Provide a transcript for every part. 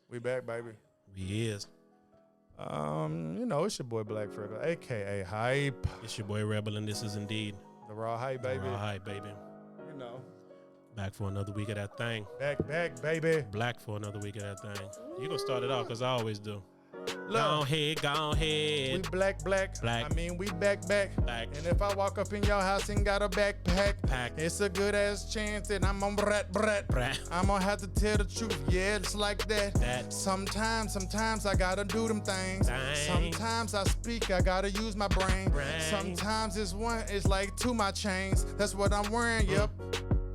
We back, baby. We is. It's your boy Black Freckle, aka Hype. It's your boy Rebel, and this is indeed The Raw Hype, baby. Raw Hype, baby. You know. Back for another week of that thing. Back, baby. Black for another week of that thing. You gonna start it off, because I always do. Look, Go ahead. we black. Black. I mean, we back. Black. And if I walk up in your house and got a backpack, it's a good ass chance that I'm on brat. I'm gonna have to tell the truth. Yeah, it's like that. Sometimes I gotta do them things. Dang. Sometimes I speak, I gotta use my brain. Sometimes it's like two my chains. That's what I'm wearing. Yep.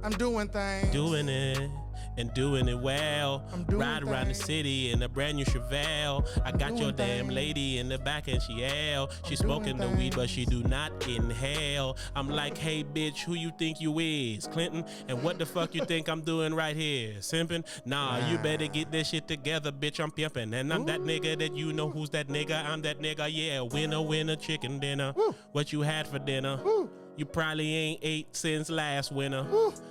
I'm doing things. Doing it. And doing it well. Ride around the city in a brand new Chevelle. I got your damn lady in the back and she L. She smoking the weed, but she do not inhale. I'm like, hey bitch, who you think you is? Clinton? And what the fuck you think I'm doing right here? Simping? Nah, you better get this shit together, bitch. I'm pimping. And I'm that nigga that you know who's that nigga. I'm that nigga, yeah. Winner, chicken dinner. What you had for dinner? You probably ain't ate since last winter.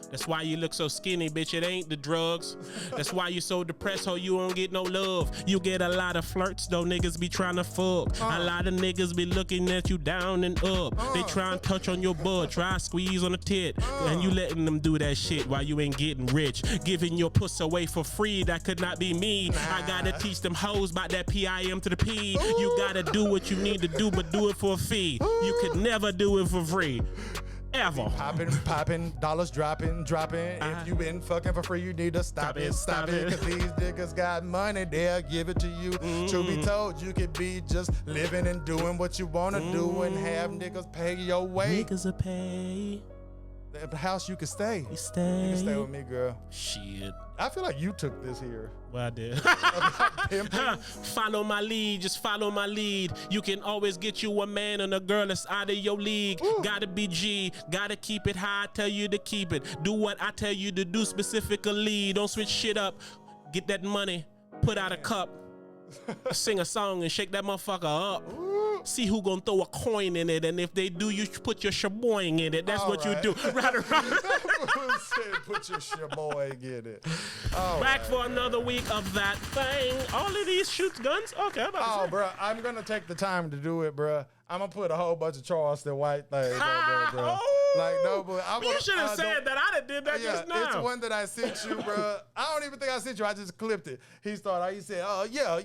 That's why you look so skinny, bitch. It ain't the drugs. That's why you so depressed, ho. You don't get no love. You get a lot of flirts, though. Niggas be trying to fuck. A lot of niggas be looking at you down and up. They try and touch on your butt, try to squeeze on the tit. And you letting them do that shit while you ain't getting rich. Giving your puss away for free, that could not be me. I gotta teach them hoes about that PIM to the P. You gotta do what you need to do, but do it for a fee. You could never do it for free. Ever. Popping, dollars dropping. If you been fucking for free, you need to stop it. Cause these niggas got money, they'll give it to you. To be told, you could be just living and doing what you wanna do and have niggas pay your way. Niggas will pay. The house you can stay. You stay. You can stay with me, girl. Shit. I feel like you took this here. Well, I did. Follow my lead, just follow my lead. You can always get you a man and a girl that's out of your league. Gotta be G, gotta keep it high, I tell you to keep it. Do what I tell you to do specifically. Don't switch shit up. Get that money, put out a cup, sing a song and shake that motherfucker up. See who gonna throw a coin in it, and if they do, you put your shaboing in it. That's all what right. You do. Right around. Put your shaboing in it. Back for another week of that thing. All of these shoots guns? Okay, I'm about to say. Bro, I'm gonna take the time to do it, bro. I'm gonna put a whole bunch of Charleston White things on there, bro. Like, no, but you should have said that. I did that just now. It's one that I sent you, bro. I don't even think I sent you. I just clipped it. He said, oh, yeah.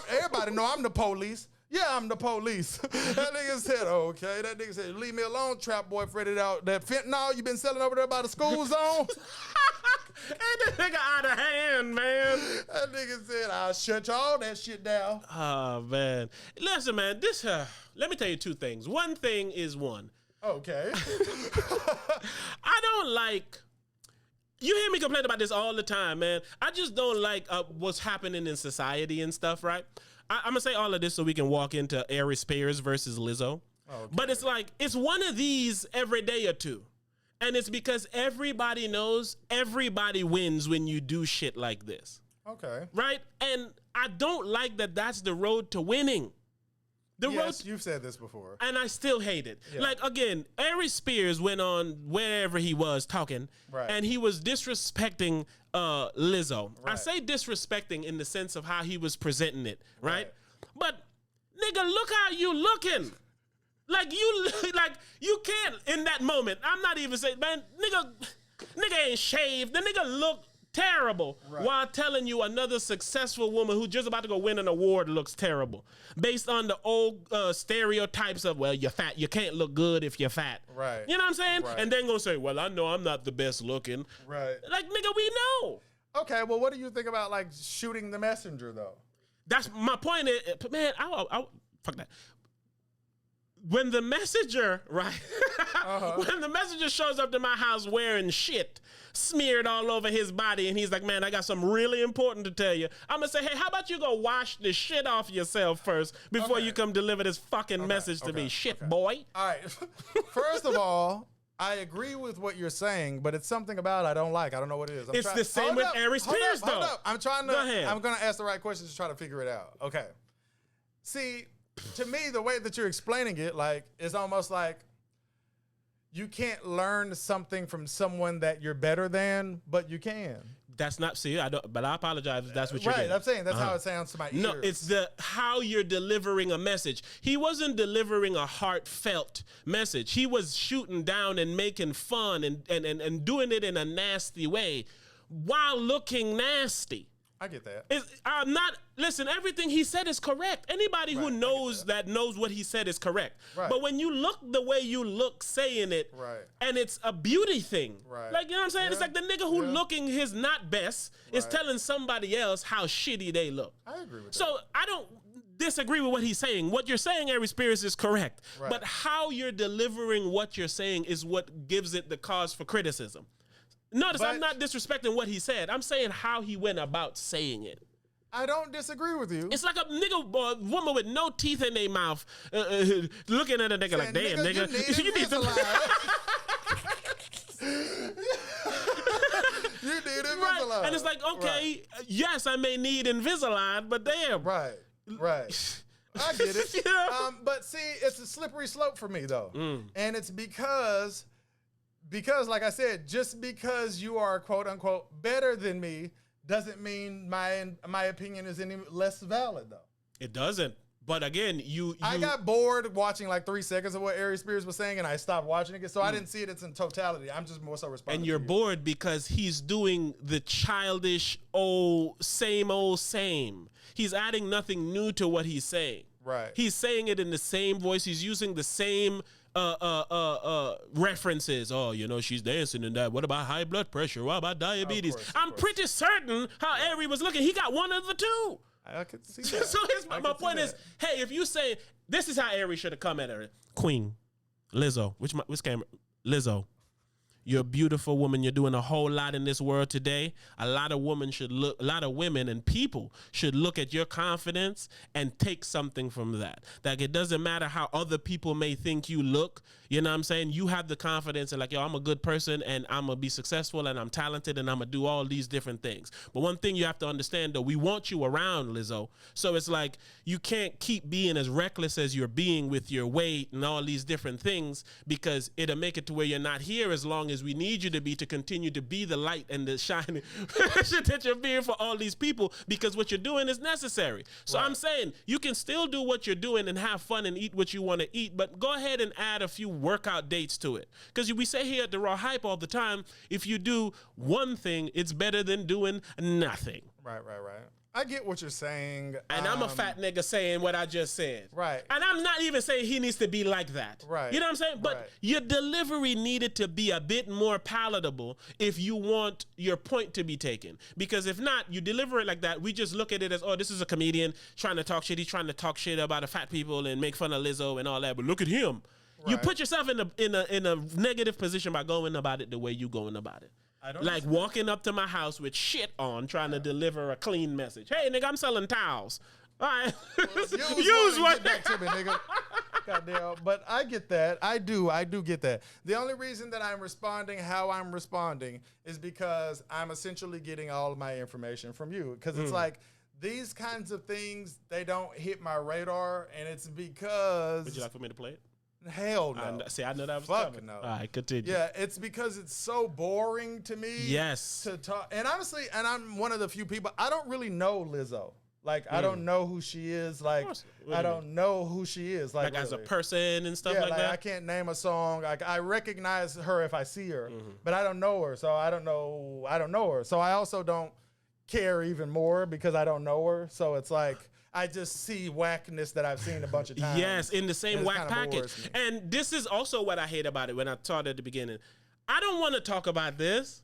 Everybody know I'm the police. Yeah, I'm the police. That nigga said, okay. That nigga said, leave me alone, trap boy, Freddy out. That fentanyl you been selling over there by the school zone? Ain't that nigga out of hand, man. That nigga said, I'll shut all that shit down. Oh, man. Listen, man, this, let me tell you two things. One thing is one. Okay. I don't like... You hear me complain about this all the time, man. I just don't like what's happening in society and stuff, right? I'm going to say all of this so we can walk into Arie Spears versus Lizzo. Okay. But it's like, it's one of these every day or two. And it's because everybody knows everybody wins when you do shit like this. Okay. Right? And I don't like that that's the road to winning. You've said this before. And I still hate it. Yeah. Like, again, Arie Spears went on wherever he was talking, right. And he was disrespecting Lizzo. Right. I say disrespecting in the sense of how he was presenting it, right? But, nigga, look how you looking. Like, you can't, in that moment, I'm not even saying, man, nigga ain't shaved. The nigga look terrible, right. While telling you another successful woman who's just about to go win an award looks terrible. Based on the old stereotypes of, well, you're fat. You can't look good if you're fat. Right. You know what I'm saying? Right. And then gonna say, well, I know I'm not the best looking. Right. Like, nigga, we know. Okay, well, what do you think about, like, shooting the messenger, though? That's my point. Man, I fuck that. When the messenger, right? When the messenger shows up to my house wearing shit smeared all over his body, and he's like, man, I got something really important to tell you. I'm going to say, hey, how about you go wash the shit off yourself first before you come deliver this fucking message to me, shit boy. All right. First of all, I agree with what you're saying, but it's something about I don't like. I don't know what it is. It's the same with Arie Spears, though. Hold up. I'm going to ask the right questions to try to figure it out. Okay. See, to me, the way that you're explaining it, like, it's almost like you can't learn something from someone that you're better than, but you can. That's not, see, I don't, but I apologize if that's what you're Right, getting. I'm saying that's how it sounds to my ears. No, it's the how you're delivering a message. He wasn't delivering a heartfelt message. He was shooting down and making fun and doing it in a nasty way while looking nasty. I get that. Listen, everything he said is correct. Anybody who knows that knows what he said is correct. Right. But when you look the way you look saying it, and it's a beauty thing. Right. Like, you know what I'm saying? It's like the nigga who looking his not best is telling somebody else how shitty they look. I agree with that. So I don't disagree with what he's saying. What you're saying, Aries Spears, is correct. Right. But how you're delivering what you're saying is what gives it the cause for criticism. Notice I'm not disrespecting what he said. I'm saying how he went about saying it. I don't disagree with you. It's like a nigga or woman with no teeth in their mouth looking at a nigga like, damn, nigga. You need Invisalign. You need Invisalign. Right. And it's like, okay, yes, I may need Invisalign, but damn. Right. I get it. Yeah. But see, it's a slippery slope for me, though. And it's because, like I said, just because you are, quote unquote, better than me doesn't mean my opinion is any less valid, though. It doesn't. But again, I got bored watching like 3 seconds of what Arie Spears was saying, and I stopped watching it. So I didn't see it in totality. I'm just more so responding. And you're bored because he's doing the childish, same. He's adding nothing new to what he's saying. Right. He's saying it in the same voice. He's using the same references. Oh, you know, she's dancing in that. What about high blood pressure? What about diabetes? I'm pretty certain how Arie was looking. He got one of the two. I could see that. So my point is, hey, if you say this is how Arie should have come at her, Queen, Lizzo, which camera? Lizzo, you're a beautiful woman. You're doing a whole lot in this world today. A lot of women and people should look at your confidence and take something from that. Like, it doesn't matter how other people may think you look. You know what I'm saying? You have the confidence and like, yo, I'm a good person and I'm going to be successful and I'm talented and I'm going to do all these different things. But one thing you have to understand, though, we want you around, Lizzo. So it's like you can't keep being as reckless as you're being with your weight and all these different things, because it'll make it to where you're not here as long as we need you to be, to continue to be the light and the shining shit that you're being for all these people, because what you're doing is necessary. So I'm saying you can still do what you're doing and have fun and eat what you want to eat, but go ahead and add a few workout dates to it. Because we say here at the Raw Hype all the time, if you do one thing, it's better than doing nothing. Right. I get what you're saying. And I'm a fat nigga saying what I just said. Right. And I'm not even saying he needs to be like that. Right. You know what I'm saying? But your delivery needed to be a bit more palatable if you want your point to be taken. Because if not, you deliver it like that, we just look at it as, oh, this is a comedian trying to talk shit. He's trying to talk shit about the fat people and make fun of Lizzo and all that. But look at him. Right. You put yourself in a negative position by going about it the way you going about it. Like walking up to my house with shit on, trying to deliver a clean message. Hey, nigga, I'm selling towels. All right. Use one. Get back to me, nigga. Goddamn. But I get that. I do get that. The only reason that I'm responding how I'm responding is because I'm essentially getting all of my information from you. Because it's like, these kinds of things, they don't hit my radar, and it's because... Would you like for me to play it? Hell no. See, I know that was Fuck coming. no. All right, continue. Yeah, it's because it's so boring to me. Yes. To talk. And honestly, and I'm one of the few people, I don't really know Lizzo. Like, I don't know who she is. Like, I don't know who she is. Like as a person and stuff like that? I can't name a song. Like, I recognize her if I see her, but I don't know her. So I don't know her. So I also don't care even more because I don't know her. So it's like... I just see whackness that I've seen a bunch of times. Yes, in the same whack package. And this is also what I hate about it when I taught at the beginning. I don't want to talk about this.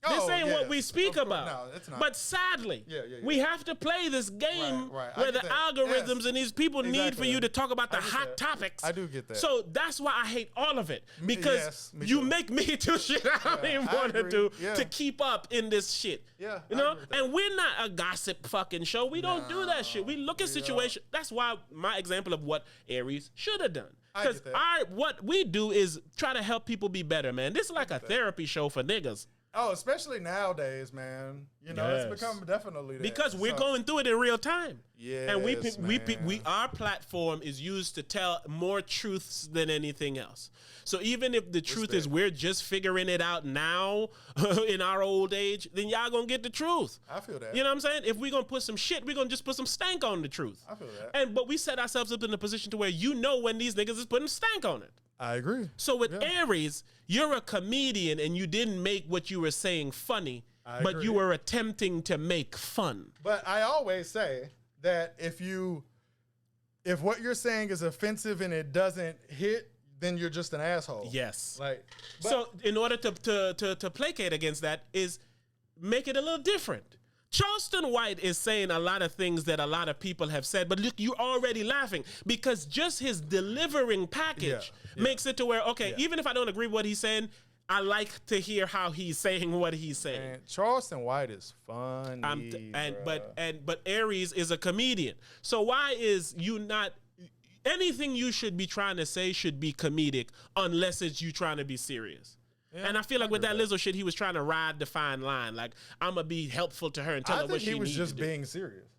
This ain't what we speak about. No, it's not. But sadly, we have to play this game where the algorithms and these people need for you to talk about the hot topics. I do get that. So that's why I hate all of it. Because you make me do shit I don't even want to do to keep up in this shit. Yeah, you know? And we're not a gossip fucking show. We don't do that shit. We look at situations. That's why my example of what Aries should have done. Because what we do is try to help people be better, man. This is like a therapy show for niggas. Oh, especially nowadays, man. You know, Yes. it's become definitely that. Because we're going through it in real time. Yeah, and our platform is used to tell more truths than anything else. So even if the truth is we're just figuring it out now in our old age, then y'all gonna get the truth. I feel that. You know what I'm saying? If we're gonna put some shit, we're gonna just put some stank on the truth. I feel that. But we set ourselves up in a position to where you know when these niggas is putting stank on it. I agree. So with Aries, you're a comedian and you didn't make what you were saying funny, but you were attempting to make fun. But I always say that if what you're saying is offensive and it doesn't hit, then you're just an asshole. Yes. So in order to placate against that is make it a little different. Charleston White is saying a lot of things that a lot of people have said, but look, you're already laughing because just his delivering package makes it to where, even if I don't agree with what he's saying, I like to hear how he's saying what he's saying. Man, Charleston White is funny. But Aries is a comedian. So why is you not anything you should be trying to say should be comedic unless it's you trying to be serious? Yeah, and I feel like with that Lizzo shit, he was trying to ride the fine line. Like, I'm going to be helpful to her and tell her what she needs to do. I think he was just being serious.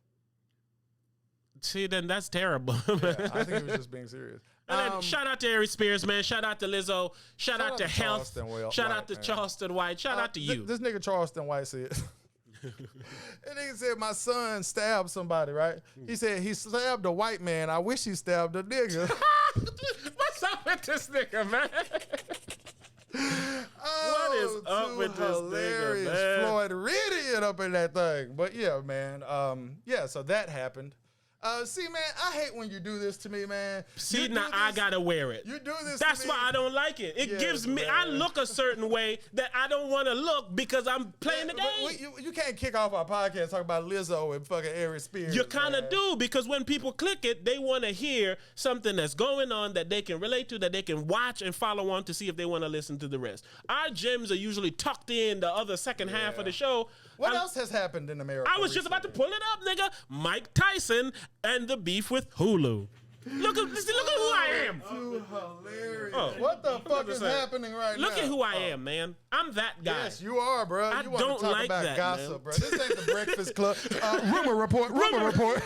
See, then that's terrible. I think he was just being serious. And then shout out to Arie Spears, man. Shout out to Lizzo. Shout out to Health. Shout out to Charleston White. Shout out to you. This nigga Charleston White said... And nigga said, my son stabbed somebody, right? He said, he stabbed a white man. I wish he stabbed a nigga. What's up with this nigga, man? What is up with this nigga, man? Floyd Ridian up in that thing. But yeah, man. So that happened. See, man, I hate when you do this to me, man. See, now I gotta wear it. You do this That's to me. why I don't like it. It gives me, I look a certain way that I don't want to look because I'm playing the game. You can't kick off our podcast talking about Lizzo and fucking Aries Spears. You kind of do, because when people click it, they want to hear something that's going on that they can relate to, that they can watch and follow on to see if they want to listen to the rest. Our gems are usually tucked in the other second half of the show. What else has happened in America? I was just about to pull it up, nigga. Mike Tyson and the beef with Hulu. Look at who I am. Too hilarious. What the fuck is happening right now? Look at who I am, man. I'm that guy. Yes, you are, bro. I you want don't to talk like about that, gossip, man. bro. This ain't the Breakfast Club. Rumor report.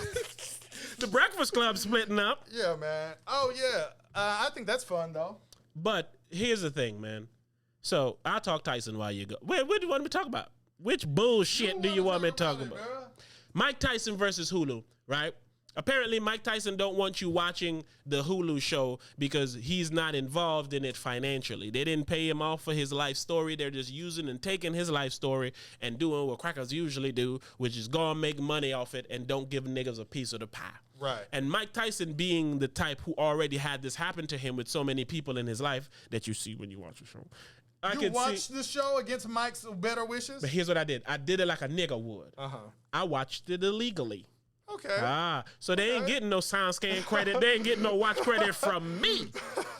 The Breakfast Club splitting up. Yeah, man. Oh, yeah. I think that's fun, though. But here's the thing, man. So I'll talk Tyson while you go. Wait, what do you want me to talk about? Which bullshit do you want me to talk about? Mike Tyson versus Hulu, right? Apparently, Mike Tyson don't want you watching the Hulu show because he's not involved in it financially. They didn't pay him off for his life story. They're just using and taking his life story and doing what crackers usually do, which is go and make money off it and don't give niggas a piece of the pie. Right. And Mike Tyson being the type who already had this happen to him with so many people in his life that you see when you watch the show. You watched the show against Mike's better wishes? But here's what I did. I did it like a nigga would. I watched it illegally. Okay. So they ain't getting no SoundScan credit. They ain't getting no watch credit from me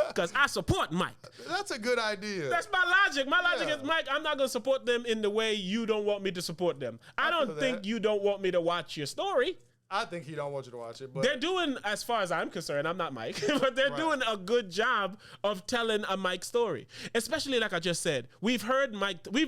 because I support Mike. That's a good idea. That's my logic. My logic is, Mike, I'm not going to support them in the way you don't want me to support them. I don't think you don't want me to watch your story. I think he don't want you to watch it. But they're doing, as far as I'm concerned, I'm not Mike, but they're doing a good job of telling a Mike story. Especially like I just said, we've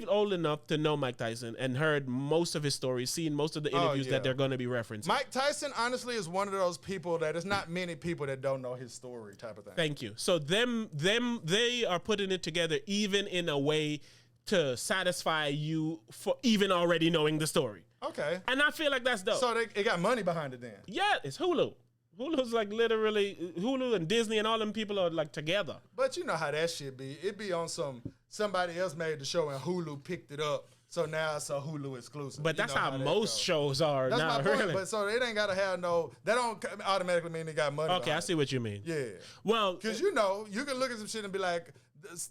old enough to know Mike Tyson and heard most of his stories, seen most of the interviews that they're going to be referencing. Mike Tyson, honestly, is one of those people that there's not many people that don't know his story type of thing. Thank you. So they are putting it together even in a way to satisfy you for even already knowing the story. Okay. And I feel like that's dope. So they got money behind it then? Yeah, it's Hulu. Hulu's like literally, Hulu and Disney and all them people are like together. But you know how that shit be. It be on somebody else made the show and Hulu picked it up. So now it's a Hulu exclusive. But that's how most shows are now. That's my point. Really. But so it ain't got to have that don't automatically mean they got money. Okay, I see what you mean. Yeah. Well. Because you can look at some shit and be like,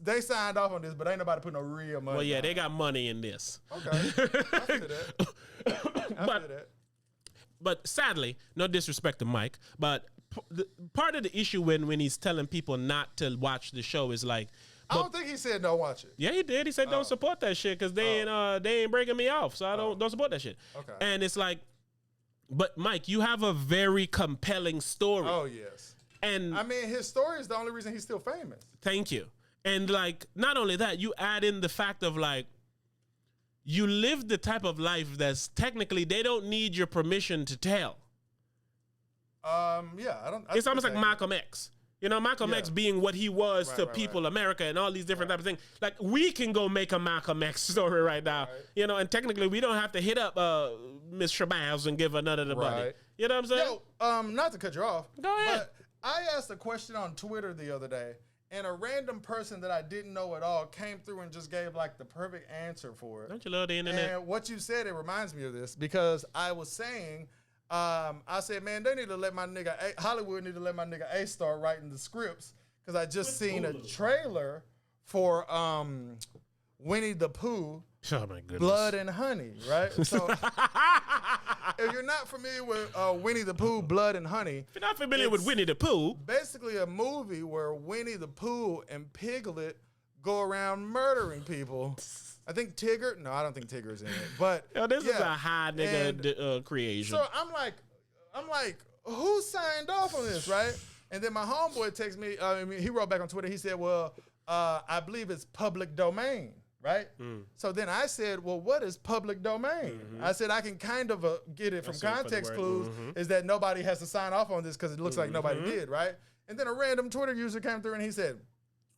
they signed off on this, but ain't nobody putting no real money. Well, yeah, they got money in this. Okay. I feel that. I feel that. But sadly, no disrespect to Mike, but part of the issue when he's telling people not to watch the show is like, I don't think he said don't watch it. Yeah, he did. He said don't support that shit because they ain't breaking me off, so I don't support that shit. Okay. And it's like, but Mike, you have a very compelling story. Oh yes. And I mean, his story is the only reason he's still famous. Thank you. And like, not only that, you add in the fact of like, you live the type of life that's technically they don't need your permission to tell. Yeah, It's almost like Malcolm X. You know, Malcolm X being what he was to people, America, and all these different type of things. Like, we can go make a Malcolm X story right now. You know, and technically, we don't have to hit up Miss Shabazz and give her none of the money. You know what I'm saying? Yo, not to cut you off. Go ahead. But I asked a question on Twitter the other day, and a random person that I didn't know at all came through and just gave, like, the perfect answer for it. Don't you love the internet? And what you said, it reminds me of this, because I was saying... I said, man, they need to let my nigga, Hollywood need to let my nigga A start writing the scripts, because I just seen a trailer for Winnie the Pooh, oh my goodness. Blood and Honey, right? So if you're not familiar with Winnie the Pooh, Blood and Honey. If you're not familiar with Winnie the Pooh. Basically a movie where Winnie the Pooh and Piglet go around murdering people. I think Tigger. No, I don't think Tigger's in it. But yo, this is a high nigga creation. So I'm like, who signed off on this, right? And then my homeboy texted me. He wrote back on Twitter. He said, "Well, I believe it's public domain, right?" So then I said, "Well, what is public domain?" I said, "I can kind of get it from context clues. Is that nobody has to sign off on this because it looks like nobody did, right?" And then a random Twitter user came through and he said,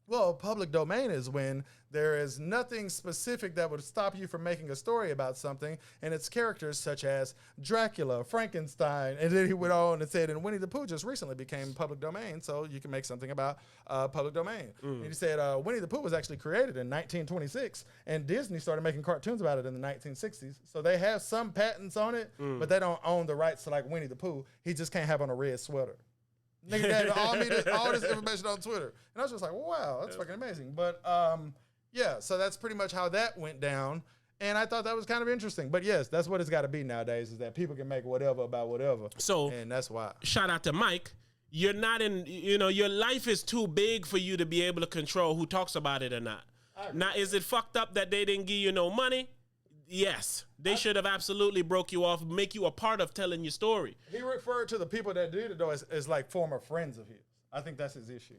well, public domain is when there is nothing specific that would stop you from making a story about something, and its characters such as Dracula, Frankenstein, and then he went on and said, and Winnie the Pooh just recently became public domain, so you can make something about public domain. And he said Winnie the Pooh was actually created in 1926, and Disney started making cartoons about it in the 1960s. So they have some patents on it, but they don't own the rights to like Winnie the Pooh. He just can't have on a red sweater. Nigga had all this information on Twitter. And I was just like, wow, that's fucking amazing. But yeah, so that's pretty much how that went down. And I thought that was kind of interesting. But yes, that's what it's got to be nowadays, is that people can make whatever about whatever. So, and that's why. Shout out to Mike. You're not in, you know, your life is too big for you to be able to control who talks about it or not. Now, is it fucked up that they didn't give you no money? Yes. They should have absolutely broke you off, make you a part of telling your story. He referred to the people that did it, though, as like former friends of his. I think that's his issue.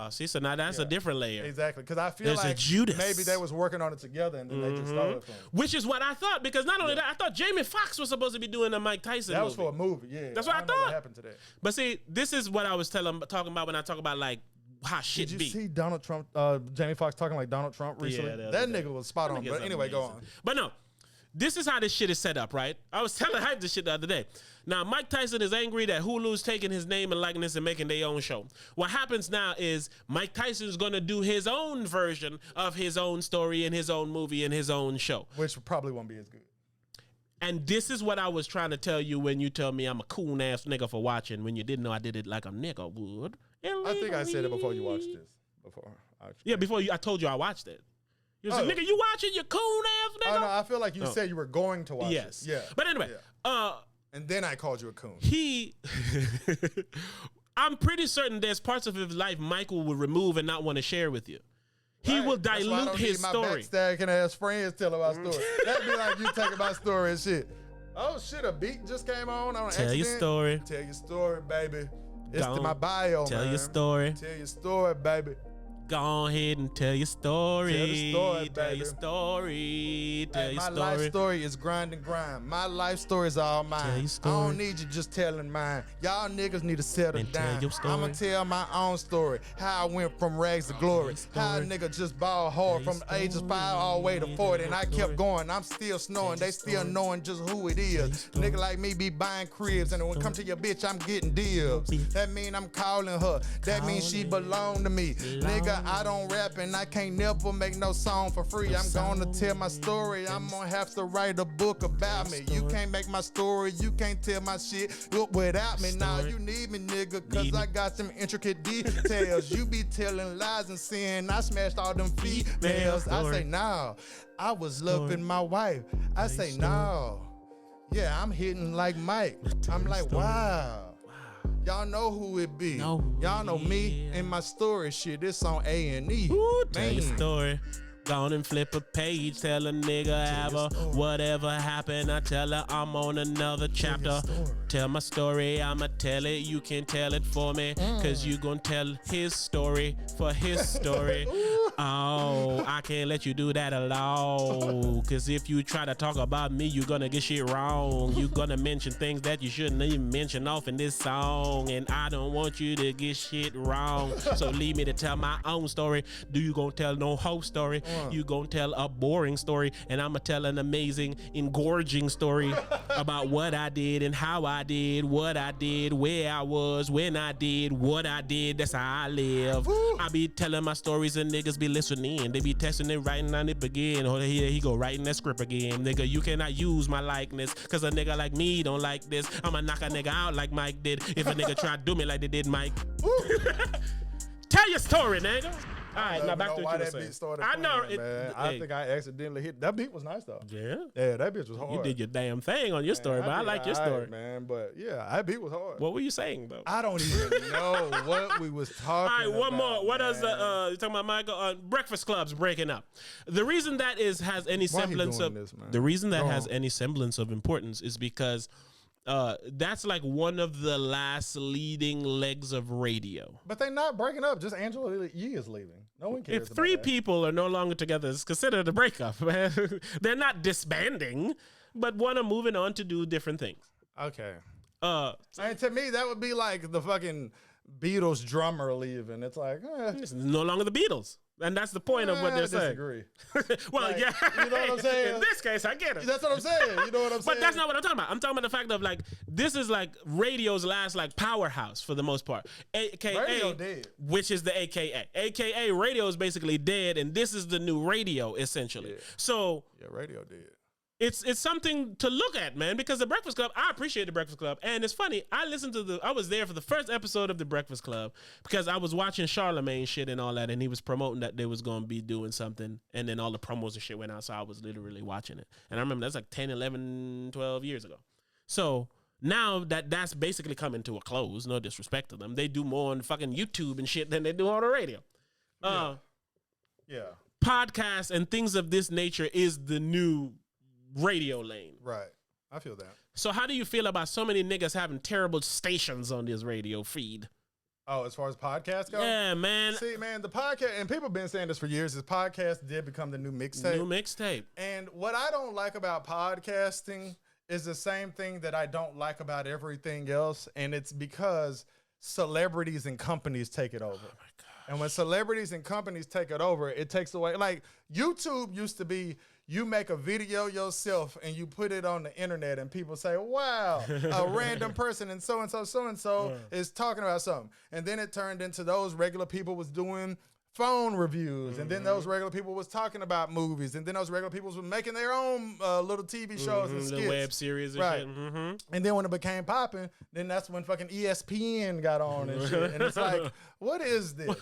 See, so now that's a different layer. Exactly, because I feel like maybe they was working on it together and then they just stole it from him. Which is what I thought, because not only that, I thought Jamie Foxx was supposed to be doing a Mike Tyson movie. That was for a movie, yeah. That's what I know thought. What happened to that. But see, this is what I was talking about when I talk about like how shit be. Did you see Donald Trump, Jamie Foxx talking like Donald Trump recently? Yeah, that nigga was spot on. But anyway, go on. But no. This is how this shit is set up, right? I was telling Hype this shit the other day. Now, Mike Tyson is angry that Hulu's taking his name and likeness and making their own show. What happens now is Mike Tyson's going to do his own version of his own story and his own movie and his own show. Which probably won't be as good. And this is what I was trying to tell you when you tell me I'm a coon-ass nigga for watching, when you didn't know I did it like a nigga would. I think I said it before you watched this. Before I told you I watched it. You said, nigga, you watching, you coon-ass nigga? Oh, no, I feel like you said you were going to watch it. Yeah. But anyway. Yeah. And then I called you a coon. I'm pretty certain there's parts of his life Michael would remove and not want to share with you. He will dilute his story. My backstacking ass friends tell about story. That'd be like you taking my story and shit. Oh, shit, a beat just came on Tell your story. Tell your story, baby. It's to my bio, Tell man. your story. Tell your story, baby. Go ahead and tell your story. Tell the story, baby. Tell your story. Tell your story. My life story is grind and grind. My life story is all mine. Tell your story. I don't need you just telling mine. Y'all niggas need to settle down. Tell your story. I'ma tell my own story. How I went from rags to glory. How a nigga just ball hard from the ages 5 all the way to 40. And I kept going. I'm still snowing. They still knowing just who it is. Nigga like me be buying cribs. And when it come to your bitch, I'm getting deals. That mean I'm calling her. That mean she belong to me. Nigga, I don't rap and I can't never make no song for free. I'm gonna tell my story. I'm gonna have to write a book about me. You can't make my story. You can't tell my shit without me. Now you need me, nigga, cause I got some intricate details. You be telling lies and saying I smashed all them females. I say, no, I was loving my wife. I say, no, yeah, I'm hitting like Mike. I'm like, wow. Y'all know who it be. Y'all know me and my story shit. It's on A&E. Tell your story. Go on and flip a page. Tell a nigga whatever happened. I tell her I'm on another chapter. Tell my story. I'ma tell it. You can tell it for me. Cause you gon' tell his story for his story. Oh, I can't let you do that alone. Cause if you try to talk about me, you're gonna get shit wrong. You're gonna mention things that you shouldn't even mention off in this song. And I don't want you to get shit wrong. So leave me to tell my own story. Do you gonna tell no whole story? You gonna tell a boring story. And I'ma tell an amazing, engorging story about what I did and how I did, what I did, where I was, when I did, what I did. That's how I live. I be telling my stories and niggas be listening. They be texting and writing on it again. Oh, here he go writing that script again. Nigga, you cannot use my likeness, cause a nigga like me don't like this. I'ma knock a nigga out like Mike did if a nigga try to do me like they did Mike. Tell your story, nigga. All right, now back to what you were saying. I know. I think I accidentally hit. That beat was nice, though. Yeah? Yeah, that bitch was hard. You did your damn thing on your story, but I like your story. Man, but yeah, that beat was hard. What were you saying, though? I don't even know what we was talking about. All right, one more. What is you talking about, Michael? Breakfast Clubs breaking up. The reason that has any semblance of the reason that has any semblance of importance is because that's like one of the last leading legs of radio. But they're not breaking up. Just Angela Yee is leaving. No one cares. If three people are no longer together, it's considered a breakup. They're not disbanding, but one are moving on to do different things. Okay. And to me, that would be like the fucking Beatles drummer leaving. It's like, it's no longer the Beatles. And that's the point of what they're saying. Disagree. Well, like, yeah. You know what I'm saying? In this case, I get it. That's what I'm saying. You know what I'm saying? But that's not what I'm talking about. I'm talking about the fact of like, this is like radio's last like powerhouse for the most part. AKA, radio dead. Which is the AKA. AKA radio is basically dead, and this is the new radio, essentially. Yeah. So. Yeah, radio dead. It's something to look at, man, because the Breakfast Club, I appreciate the Breakfast Club. And it's funny, I was there for the first episode of the Breakfast Club because I was watching Charlemagne shit and all that, and he was promoting that they was going to be doing something, and then all the promos and shit went out, so I was literally watching it. And I remember that's like 10, 11, 12 years ago. So now that's basically coming to a close, no disrespect to them. They do more on fucking YouTube and shit than they do on the radio. Yeah. Podcasts and things of this nature is the new radio lane. Right. I feel that. So how do you feel about so many niggas having terrible stations on this radio feed? Oh, as far as podcasts go? Yeah, man. See, man, the podcast, and people have been saying this for years, is podcast did become the new mixtape. New mixtape. And what I don't like about podcasting is the same thing that I don't like about everything else, and it's because celebrities and companies take it over. Oh, my God. And when celebrities and companies take it over, it takes away, like, YouTube used to be, you make a video yourself and you put it on the internet and people say, wow, a random person and so-and-so is talking about something. And then it turned into those regular people was doing phone reviews, and then those regular people was talking about movies, and then those regular people was making their own little TV shows and skits. The web series and shit. And then when it became popping, then that's when fucking ESPN got on and shit. And it's like, what is this?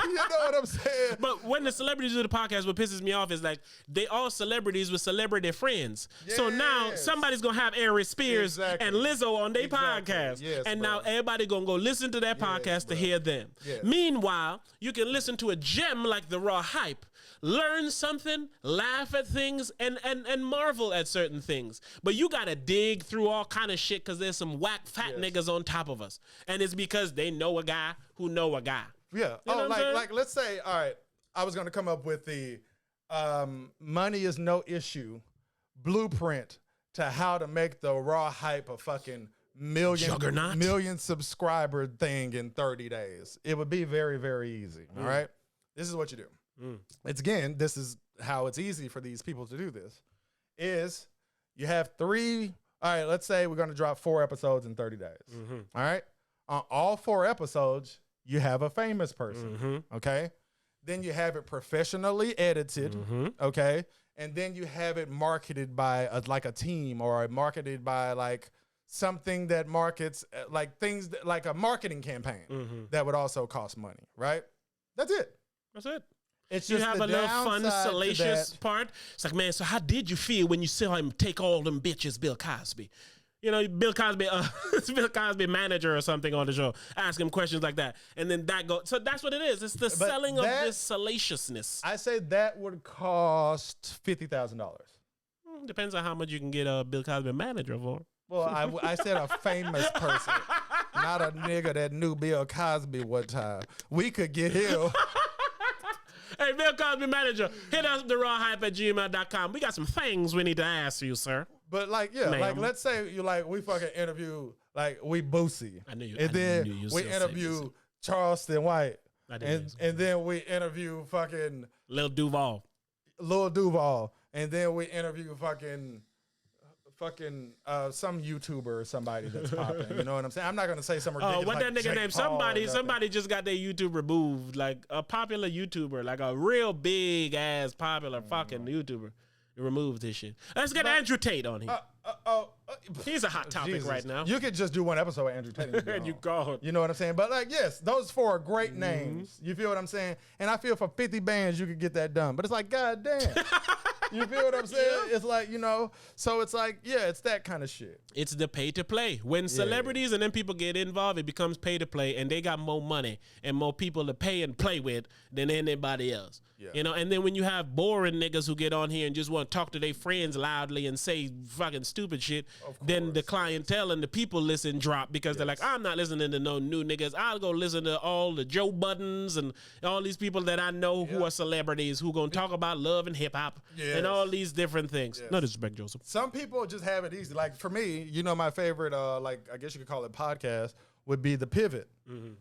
You know what I'm saying? But when the celebrities do the podcast, what pisses me off is like they all celebrities with celebrity friends. Yes. So now somebody's gonna have Arie Spears and Lizzo on their podcast. Yes, and now everybody gonna go listen to that podcast to hear them. Yes. Meanwhile, you can listen to a gem like the Raw Hype, learn something, laugh at things, and marvel at certain things. But you gotta dig through all kind of shit because there's some whack fat niggas on top of us. And it's because they know a guy who know a guy. Yeah. You know like let's say, all right, I was gonna come up with the money is no issue blueprint to how to make the Raw Hype a fucking million subscriber thing in 30 days. It would be very, very easy. All right. This is what you do. This is how it's easy for these people to do this, is you have all right, let's say we're going to drop 4 episodes in 30 days. All right. On all 4 episodes, you have a famous person. Okay. Then you have it professionally edited. Okay. And then you have it marketed by like a team, or marketed by like something that markets like things that, like a marketing campaign that would also cost money. Right. That's it. That's it. It's you just have a little fun, salacious part. It's like, man, so how did you feel when you saw him take all them bitches, Bill Cosby? You know, Bill Cosby, Bill Cosby manager or something on the show, ask him questions like that. And then that goes. So that's what it is. It's the selling of this salaciousness. I say that would cost $50,000. Depends on how much you can get a Bill Cosby manager for. Well, I said a famous person, not a nigga that knew Bill Cosby one time. We could get him. Hey, Bill Cosby manager, hit us the rawhype@gmail.com. We got some things we need to ask you, sir. But like, yeah, Ma'am. like let's say you like we fucking interview like we Boosie. I knew you. And then we say interview Boosie. Charleston White. I did. And then we interview fucking Lil Duval. Lil Duval. And then we interview fucking some YouTuber or somebody that's popping. You know what I'm saying? I'm not gonna say some ridiculous. Oh, what that nigga Jake named? Paul Somebody just got their YouTube removed. Like a popular YouTuber, like a real big ass popular fucking YouTuber. Removed his shit. Let's get Andrew Tate on here. He's a hot topic right now. You could just do one episode with Andrew Tate. And you go. You know what I'm saying? But like, yes, those 4 are great names. You feel what I'm saying? And I feel for 50 bands you could get that done. But it's like, God damn. You feel what I'm saying? Yeah. It's like, you know, so it's like, yeah, it's that kind of shit. It's the pay to play. When celebrities and then people get involved, it becomes pay to play, and they got more money and more people to pay and play with than anybody else. Yeah. You know, and then when you have boring niggas who get on here and just want to talk to their friends loudly and say fucking stupid shit, then the clientele and the people listen drop because they're like, I'm not listening to no new niggas. I'll go listen to all the Joe Buttons and all these people that I know who are celebrities who gonna talk about love and hip hop and all these different things. No disrespect, Joseph. Some people just have it easy. Like for me, you know, my favorite, like I guess you could call it podcast, would be The Pivot. Mm-hmm.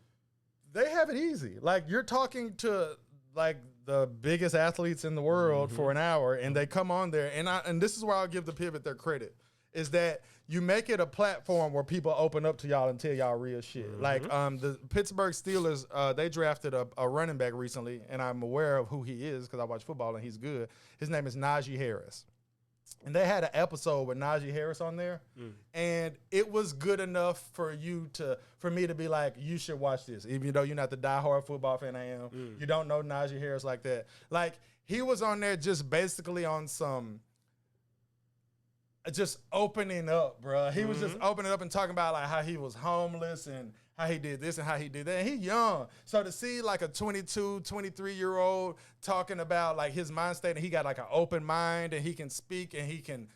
They have it easy. Like you're talking to like the biggest athletes in the world for an hour, and they come on there, and this is where I'll give The Pivot their credit, is that you make it a platform where people open up to y'all and tell y'all real shit. Like the Pittsburgh Steelers, they drafted a running back recently, and I'm aware of who he is because I watch football and he's good. His name is Najee Harris. And they had an episode with Najee Harris on there, and it was good enough for me to be like, you should watch this, even though you're not the diehard football fan I am. You don't know Najee Harris like that. Like he was on there just basically on some, just opening up, bro. He was just opening up and talking about like how he was homeless and how he did this and how he did that. And he young. So to see like a 22, 23-year-old talking about like his mind state, and he got like an open mind and he can speak and he can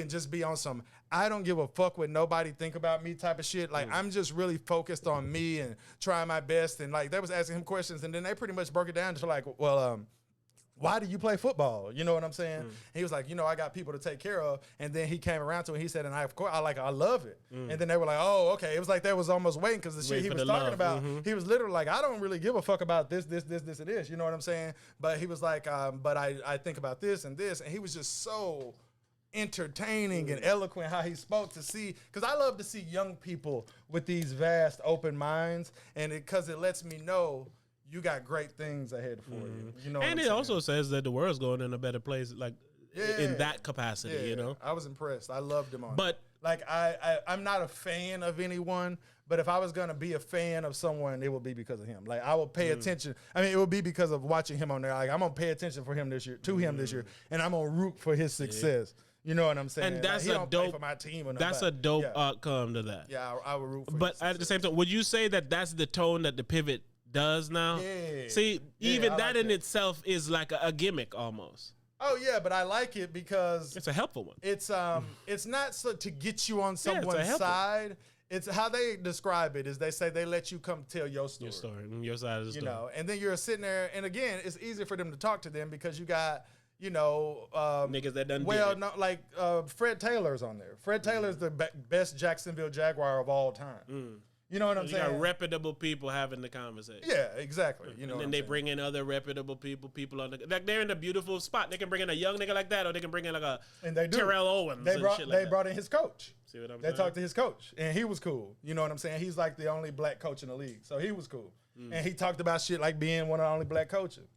just be on some, I don't give a fuck what nobody think about me type of shit. Like I'm just really focused on me and trying my best. And like they was asking him questions, and then they pretty much broke it down to like, well, why do you play football? You know what I'm saying? And he was like, you know, I got people to take care of. And then he came around to it and he said, and I love it. And then they were like, oh, okay. It was like they was almost waiting because the shit he was talking about, he was literally like, I don't really give a fuck about this, and this. You know what I'm saying? But he was like, but I think about this and this. And he was just so entertaining and eloquent how he spoke to see, because I love to see young people with these vast open minds, and because it lets me know you got great things ahead for you. You know, and it also says that the world's going in a better place, like in that capacity. You know, I was impressed. I loved him on. But like, I'm not a fan of anyone. But if I was gonna be a fan of someone, it would be because of him. Like I will pay attention. I mean, it would be because of watching him on there. Like I'm gonna pay attention for him this year, and I'm gonna root for his success. You know what I'm saying? And that's like, a dope for my team. Or that's a dope outcome to that. Yeah, I would root for. But at the same time, would you say that that's the tone that the Pivot does now? Yeah. See, even that in itself is like a gimmick almost. Oh yeah, but I like it because it's a helpful one. It's not so to get you on someone's side. It's how they describe it is they say they let you come tell your story. Your side of the story. You know, and then you're sitting there, and again, it's easier for them to talk to them because you got, you know, niggas that done like Fred Taylor's on there. Fred Taylor's the best Jacksonville Jaguar of all time. You know what I'm saying? You got reputable people having the conversation. Yeah, exactly. You know, and then they bring in other reputable people on the, like they're in a beautiful spot. They can bring in a young nigga like that, or they can bring in like a Terrell Owens. They brought brought in his coach. See what I'm saying? They talked to his coach, and he was cool. You know what I'm saying? He's like the only black coach in the league, so he was cool. And he talked about shit like being one of the only black coaches.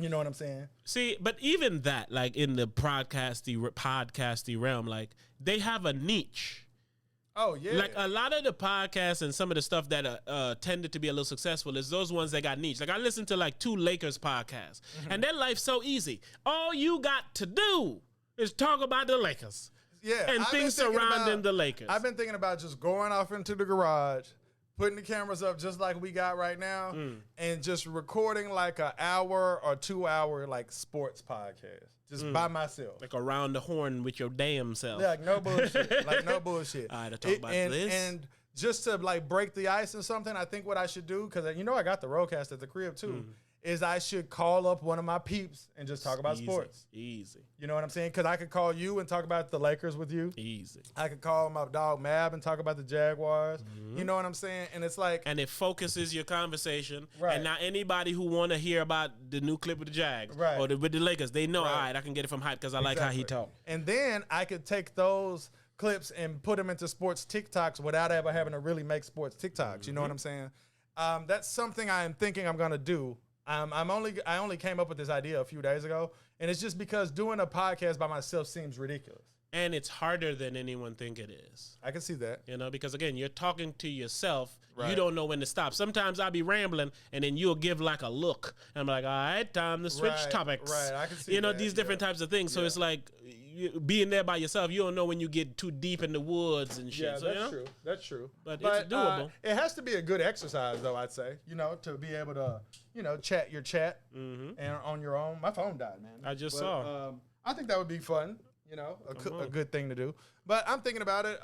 You know what I'm saying? See, but even that, like in the podcasty realm, like they have a niche. Oh, yeah. Like a lot of the podcasts and some of the stuff that tended to be a little successful is those ones that got niche. Like I listened to like 2 Lakers podcasts, and their life's so easy. All you got to do is talk about the Lakers. Yeah. And things surrounding the Lakers. I've been thinking about just going off into the garage, putting the cameras up just like we got right now, and just recording like an hour or 2 hour like sports podcast. Just by myself. Like around the horn with your damn self. Yeah, like no bullshit. Like no bullshit. All right, to talk about this. And just to like break the ice or something, I think what I should do, because you know I got the Roadcast at the crib too, is I should call up one of my peeps and just talk about sports. Easy. You know what I'm saying? Because I could call you and talk about the Lakers with you. Easy. I could call my dog Mab and talk about the Jaguars. Mm-hmm. You know what I'm saying? And it's like... And it focuses your conversation. Right. And now anybody who want to hear about the new clip with the Jags or with the Lakers, they know, all right, I can get it from Hype because I like how he talk. And then I could take those clips and put them into sports TikToks without ever having to really make sports TikToks. You know what I'm saying? That's something I am thinking I'm going to do. I only came up with this idea a few days ago, and it's just because doing a podcast by myself seems ridiculous. And it's harder than anyone think it is. I can see that. You know, because again, you're talking to yourself. Right. You don't know when to stop. Sometimes I'll be rambling, and then you'll give like a look. And I'm like, all right, time to switch topics. Right, I can see that. These different types of things. So it's like being there by yourself, you don't know when you get too deep in the woods and shit. Yeah, so, that's true. That's true. But it's doable. It has to be a good exercise, though, I'd say, to be able to, chat your chat and on your own. My phone died, man. I just saw. I think that would be fun, a good thing to do. But I'm thinking about it.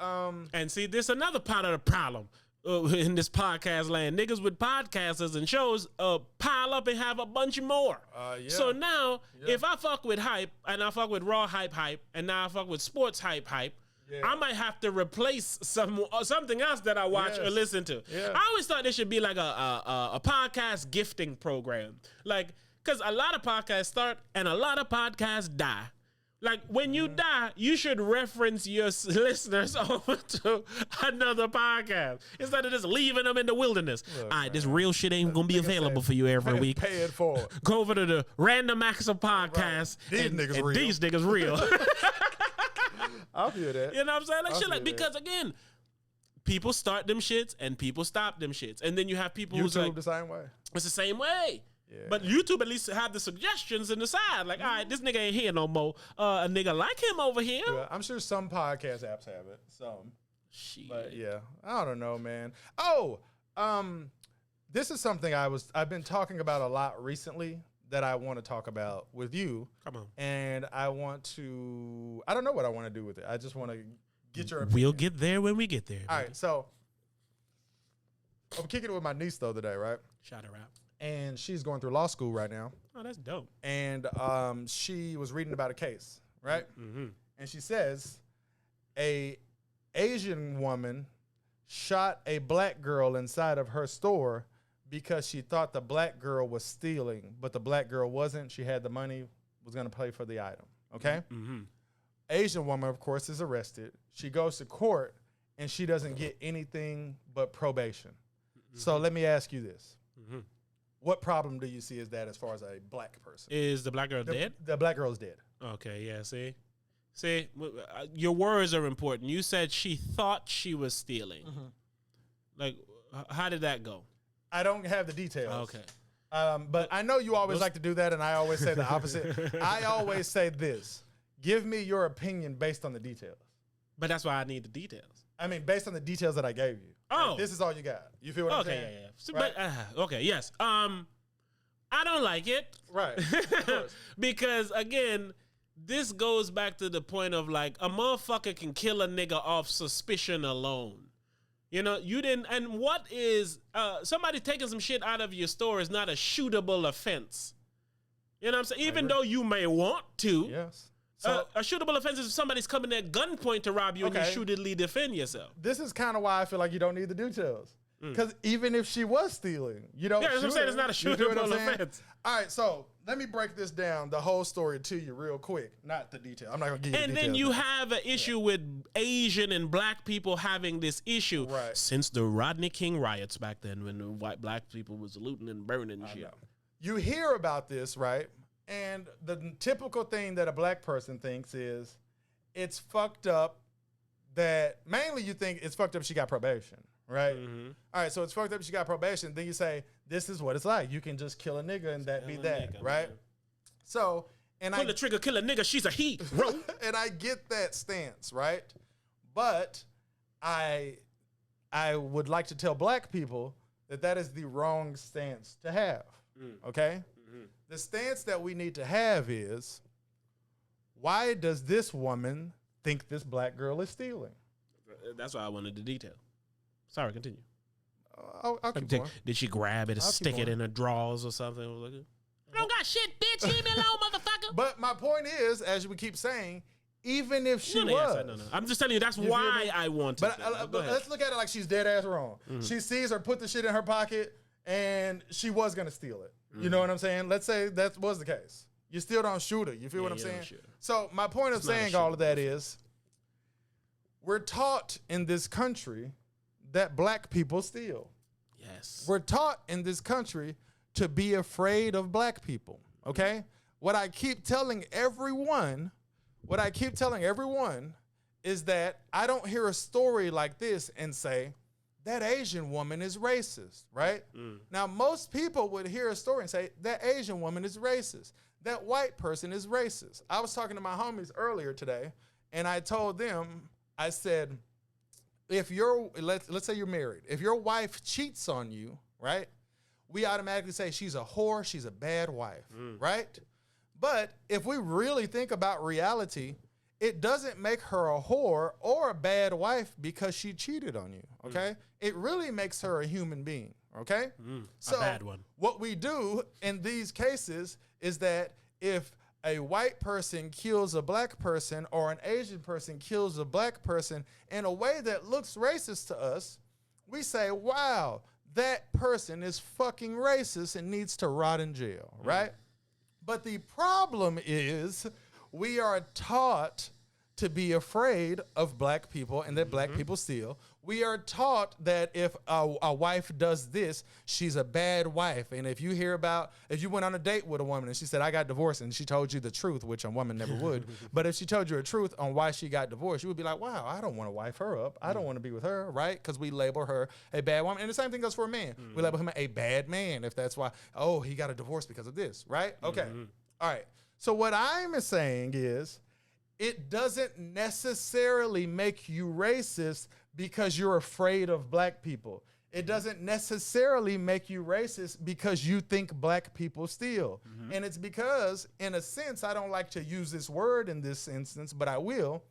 And see, this another part of the problem in this podcast land. Niggas with podcasters and shows pile up and have a bunch more. So now, if I fuck with Hype, and I fuck with Raw Hype, and now I fuck with Sports Hype, I might have to replace something else that I watch or listen to. Yeah. I always thought this should be like a podcast gifting program. Like, because a lot of podcasts start and a lot of podcasts die. Like, when you die, you should reference your listeners over to another podcast instead of just leaving them in the wilderness. Look, all right, this real shit ain't going to be available for you every week. Pay it forward. Go over to the Random Acts of Podcast. Right. These niggas real. I'll feel that. You know what I'm saying? Like, shit, like, because, again, people start them shits and people stop them shits. And then you have people who's like... the same way. It's the same way. Yeah. But YouTube at least have the suggestions in the side. Like, all right, this nigga ain't here no more. A nigga like him over here. Yeah, I'm sure some podcast apps have it. Some. Shit. But yeah, I don't know, man. This is something I've been talking about a lot recently that I want to talk about with you. Come on. And I don't know what I want to do with it. I just want to get your opinion. We'll get there when we get there. All right, so I'm kicking it with my niece the other day, right? Shout her out. And she's going through law school right now. Oh, that's dope. And she was reading about a case, right? Mm-hmm. And she says a Asian woman shot a black girl inside of her store because she thought the black girl was stealing, but the black girl wasn't. She had the money, was going to pay for the item, okay? Mm-hmm. Asian woman, of course, is arrested. She goes to court, and she doesn't get anything but probation. Mm-hmm. So let me ask you this. Mm-hmm. What problem do you see as that as far as a black person? Is the black girl dead? The black girl is dead. Okay, yeah, see? Your words are important. You said she thought she was stealing. Mm-hmm. Like, how did that go? I don't have the details. Okay. But I know you always like to do that, and I always say the opposite. I always say this. Give me your opinion based on the details. But that's why I need the details. I mean, based on the details that I gave you. Oh. Like, this is all you got. You feel what I'm saying? Okay, yeah. So, right? But, okay, yes. I don't like it. Right. Of course. Because, again, this goes back to the point of, like, a motherfucker can kill a nigga off suspicion alone. You know, you didn't, and what is, somebody taking some shit out of your store is not a shootable offense. You know what I'm saying? Even though you may want to. Yes. So, a shootable offense is if somebody's coming at gunpoint to rob you and you shootedly defend yourself. This is kind of why I feel like you don't need the details. Because even if she was stealing, you don't. Yeah, that's what I'm saying. It's not a shootable offense. All right, so let me break this down, the whole story to you real quick. Not the detail. I'm not going to give you the details. And then you have an issue with Asian and black people having this issue since the Rodney King riots back then when the white black people was looting and burning and shit. Know. You hear about this, right? And the typical thing that a black person thinks is it's fucked up that mainly you think it's fucked up she got probation, right? Mm-hmm. All right, so it's fucked up she got probation. Then you say, this is what it's like. You can just kill a nigga and that be that, right? Man. So, and pull the trigger, kill a nigga, she's a he, bro. And I get that stance, right? But I would like to tell black people that is the wrong stance to have, okay? Mm-hmm. The stance that we need to have is, why does this woman think this black girl is stealing? That's why I wanted the detail. Sorry, continue. I'll keep going. Did she grab it and stick it in her drawers or something? I don't got shit, bitch. Leave me alone, motherfucker. But my point is, as we keep saying, even if she was. No. I'm just telling you, that's why I want to. But let's look at it like she's dead ass wrong. She sees her put the shit in her pocket, and she was going to steal it. You know what I'm saying? Let's say that was the case. You still don't shoot her. You feel what I'm saying? So my point of saying all of that is, we're taught in this country that black people steal. Yes. We're taught in this country to be afraid of black people, okay? What I keep telling everyone is that I don't hear a story like this and say, that Asian woman is racist, right? Now, most people would hear a story and say, that Asian woman is racist. That white person is racist. I was talking to my homies earlier today, and I told them, I said, if let's say you're married. If your wife cheats on you, right? We automatically say she's a whore, she's a bad wife, right? But if we really think about reality, it doesn't make her a whore or a bad wife because she cheated on you, okay? It really makes her a human being, okay? So a bad one. What we do in these cases is that if a white person kills a black person or an Asian person kills a black person in a way that looks racist to us, we say, wow, that person is fucking racist and needs to rot in jail, right? But the problem is we are taught to be afraid of black people and that black people steal. We are taught that if a wife does this, she's a bad wife. And if you went on a date with a woman and she said, I got divorced, and she told you the truth, which a woman never would. But if she told you the truth on why she got divorced, you would be like, wow, I don't want to wife her up. I don't want to be with her, right? Because we label her a bad woman. And the same thing goes for a man. We label him a bad man if that's why, oh, he got a divorce because of this, right? Okay. All right. So what I'm saying is, it doesn't necessarily make you racist because you're afraid of black people. It doesn't necessarily make you racist because you think black people steal. And it's because, in a sense, I don't like to use this word in this instance, but I will.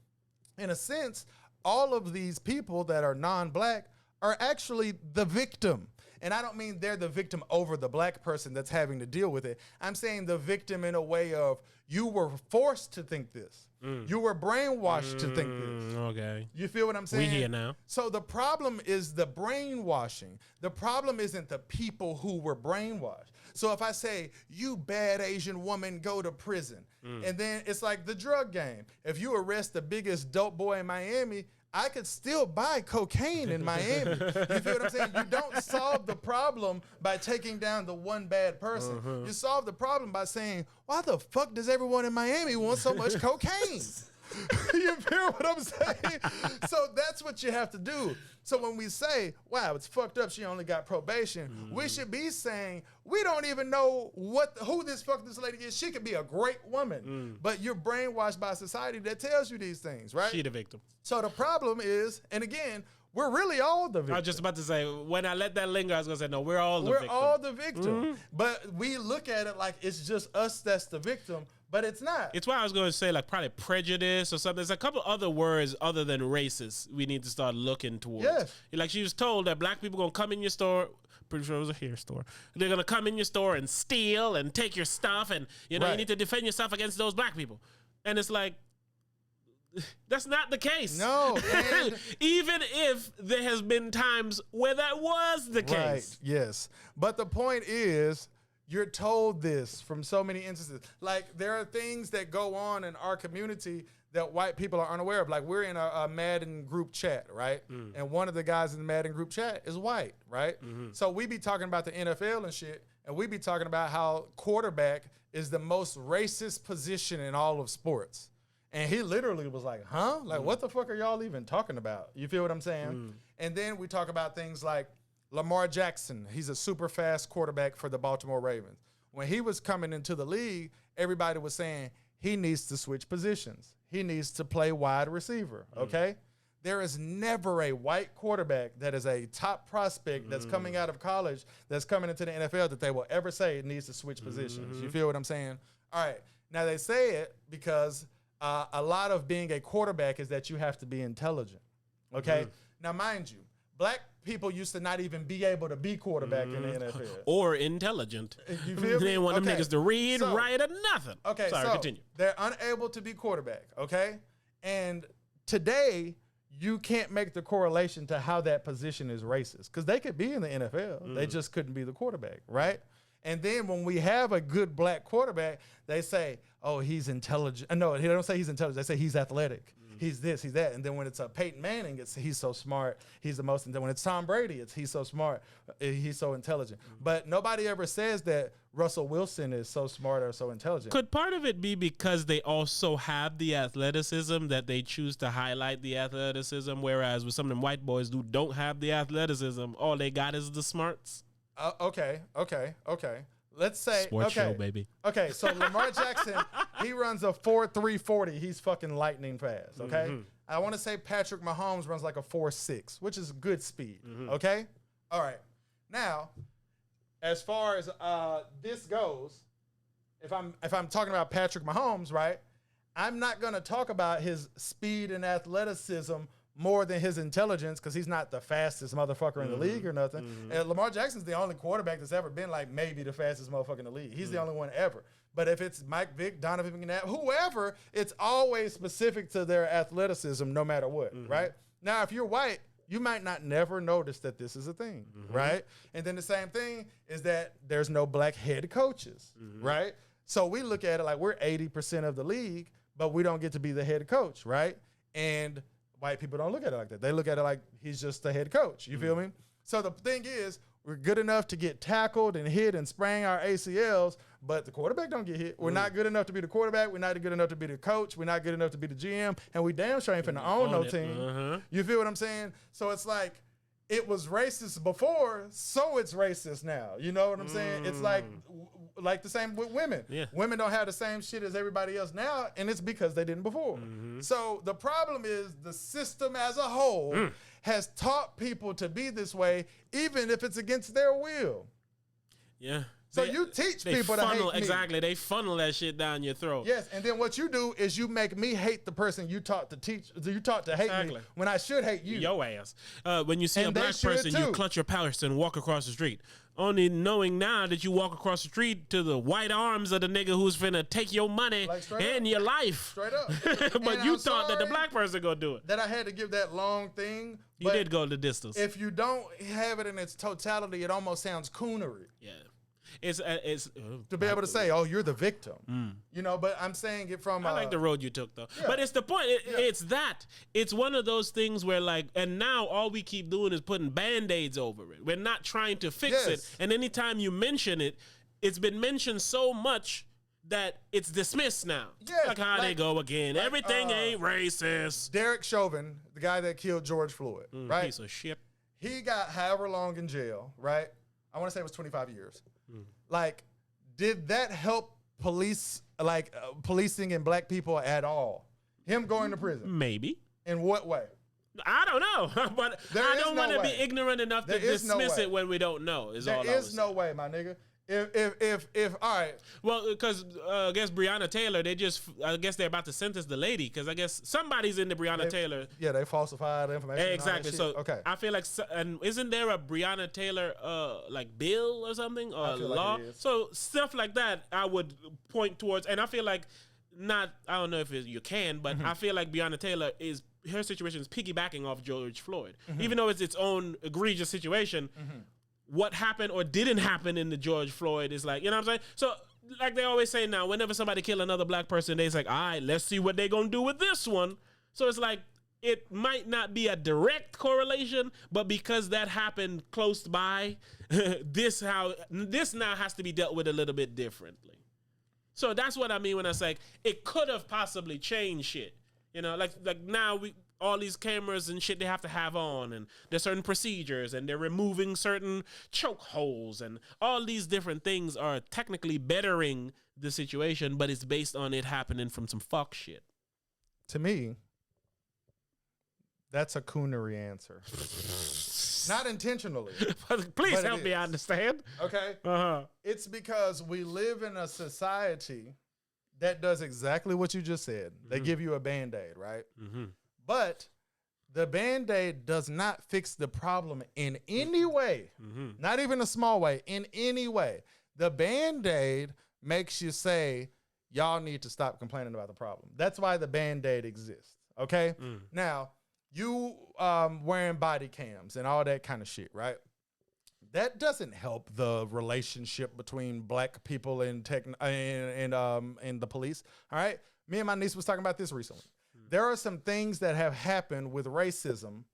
In a sense, all of these people that are non-black are actually the victim. And I don't mean they're the victim over the black person that's having to deal with it. I'm saying the victim in a way of, you were forced to think this. You were brainwashed to think this. Okay. You feel what I'm saying? We here now. So the problem is the brainwashing. The problem isn't the people who were brainwashed. So if I say, you bad Asian woman, go to prison. And then it's like the drug game. If you arrest the biggest dope boy in Miami, I could still buy cocaine in Miami. You feel what I'm saying? You don't solve the problem by taking down the one bad person. You solve the problem by saying, why the fuck does everyone in Miami want so much cocaine? You feel what I'm saying? So that's what you have to do. So when we say, wow, it's fucked up, she only got probation, we should be saying, we don't even know who this lady is. She could be a great woman, but you're brainwashed by society that tells you these things, right? She the victim. So the problem is, and again, we're really all the victim. I was just about to say, when I let that linger, I was going to say, no, we're all the victim. We're all the victim. But we look at it like it's just us that's the victim, but it's not. It's why I was going to say, like, probably prejudice or something. There's a couple other words other than racist we need to start looking towards. Yes. Like, she was told that black people going to come in your store. Pretty sure it was a hair store. They're going to come in your store and steal and take your stuff. And, you know, you need to defend yourself against those black people. And it's like, that's not the case. No. Even if there has been times where that was the case. Right, yes. But the point is, you're told this from so many instances. Like, there are things that go on in our community that white people are unaware of. Like, we're in a Madden group chat, right? And one of the guys in the Madden group chat is white, right? So we be talking about the NFL and shit, and we be talking about how quarterback is the most racist position in all of sports. And he literally was like, huh? Like, what the fuck are y'all even talking about? You feel what I'm saying? And then we talk about things like Lamar Jackson. He's a super fast quarterback for the Baltimore Ravens. When he was coming into the league, everybody was saying he needs to switch positions. He needs to play wide receiver, okay? There is never a white quarterback that is a top prospect that's coming out of college, that's coming into the NFL, that they will ever say it needs to switch positions. You feel what I'm saying? All right. Now, they say it because a lot of being a quarterback is that you have to be intelligent, okay? Now, mind you, black people used to not even be able to be quarterback in the NFL. Or intelligent. You feel me? They want them niggas to read, write, or nothing. Okay, sorry, continue. They're unable to be quarterback, okay? And today, you can't make the correlation to how that position is racist because they could be in the NFL. They just couldn't be the quarterback, right? And then when we have a good black quarterback, they say, oh, he's intelligent. No, they don't say he's intelligent. They say he's athletic. He's this, he's that. And then when it's a Peyton Manning, it's he's so smart. He's the most. And then when it's Tom Brady, it's he's so smart. He's so intelligent. But nobody ever says that Russell Wilson is so smart or so intelligent. Could part of it be because they also have the athleticism that they choose to highlight the athleticism, whereas with some of them white boys who don't have the athleticism, all they got is the smarts? Okay. Let's say Sports show, baby. Okay, so Lamar Jackson, he runs a 4.3 40. He's fucking lightning fast. Okay, I want to say Patrick Mahomes runs like a 4.6, which is good speed. Okay, all right. Now, as far as this goes, if I'm talking about Patrick Mahomes, right, I'm not gonna talk about his speed and athleticism more than his intelligence because he's not the fastest motherfucker in the league or nothing. And Lamar Jackson's the only quarterback that's ever been like maybe the fastest motherfucker in the league. He's the only one ever. But if it's Mike Vick, Donovan McNabb, whoever, it's always specific to their athleticism no matter what, right? Now, if you're white, you might not never notice that this is a thing, right? And then the same thing is that there's no black head coaches, right? So we look at it like we're 80% of the league, but we don't get to be the head coach, right? And white people don't look at it like that. They look at it like he's just the head coach. You feel me? So the thing is, we're good enough to get tackled and hit and sprain our ACLs, but the quarterback don't get hit. We're not good enough to be the quarterback. We're not good enough to be the coach. We're not good enough to be the GM, and we damn sure ain't finna own no team. You feel what I'm saying? So it's like, it was racist before, so it's racist now. You know what I'm saying? It's like the same with women. Yeah. Women don't have the same shit as everybody else now, and it's because they didn't before. So the problem is the system as a whole has taught people to be this way, even if it's against their will. Yeah. So you teach people to hate me. Exactly. They funnel that shit down your throat. Yes, and then what you do is you make me hate the person you taught to teach. You taught to hate me when I should hate you. Your ass. When you see And a black person, too. you clutch your purse and walk across the street. Only knowing now that you walk across the street to the white arms of the nigga who's finna take your money Like, straight and up. your life. Straight up. But And you I'm thought that the sorry black person gonna do it. that I had to give that long thing. You but did go the distance. If you don't have it in its totality, it almost sounds coonery. Yeah. It's To be able to say, oh, you're the victim. You know, but I'm saying it from... I like the road you took, though. Yeah. But it's the point. It's that. It's one of those things where, like, and now all we keep doing is putting Band-Aids over it. We're not trying to fix it. And anytime you mention it, it's been mentioned so much that it's dismissed now. Yes, Like how they go again. like, Everything ain't racist. Derek Chauvin, the guy that killed George Floyd, right? Piece of shit. He got however long in jail, right? I want to say it was 25 years. Like, did that help police, like policing in black people at all? Him going to prison? Maybe. In what way? I don't know. But I don't want to be ignorant enough to dismiss it when we don't know. There is no way, my nigga. If all right. Well, because I guess Breonna Taylor, I guess they're about to sentence the lady because I guess somebody's in the Breonna Taylor. Yeah, they falsified information. Exactly. So okay. I feel like, and isn't there a Breonna Taylor like bill or something or law? Like it is. So stuff like that, I would point towards, and I feel like I don't know if you can, but I feel like Breonna Taylor her situation is piggybacking off George Floyd, even though it's its own egregious situation. What happened or didn't happen in the George Floyd is like, you know what I'm saying? So, like they always say now, whenever somebody kill another black person, they's like, all right, let's see what they gonna do with this one. So it's like, it might not be a direct correlation, but because that happened close by, this now has to be dealt with a little bit differently. So that's what I mean when I say it could have possibly changed shit. You know, like now all these cameras and shit they have to have on, and there's certain procedures, and they're removing certain choke holes, and all these different things are technically bettering the situation, but it's based on it happening from some fuck shit. To me, that's a coonery answer. Not intentionally. Please help me understand. Okay? It's because we live in a society that does exactly what you just said. They give you a Band-Aid, right? But The BandAid does not fix the problem in any way, not even a small way, in any way. The BandAid makes you say, y'all need to stop complaining about the problem. That's why the BandAid exists, okay? Now, you wearing body cams and all that kind of shit, right? That doesn't help the relationship between black people and the police, all right? Me and my niece was talking about this recently. There are some things that have happened with racism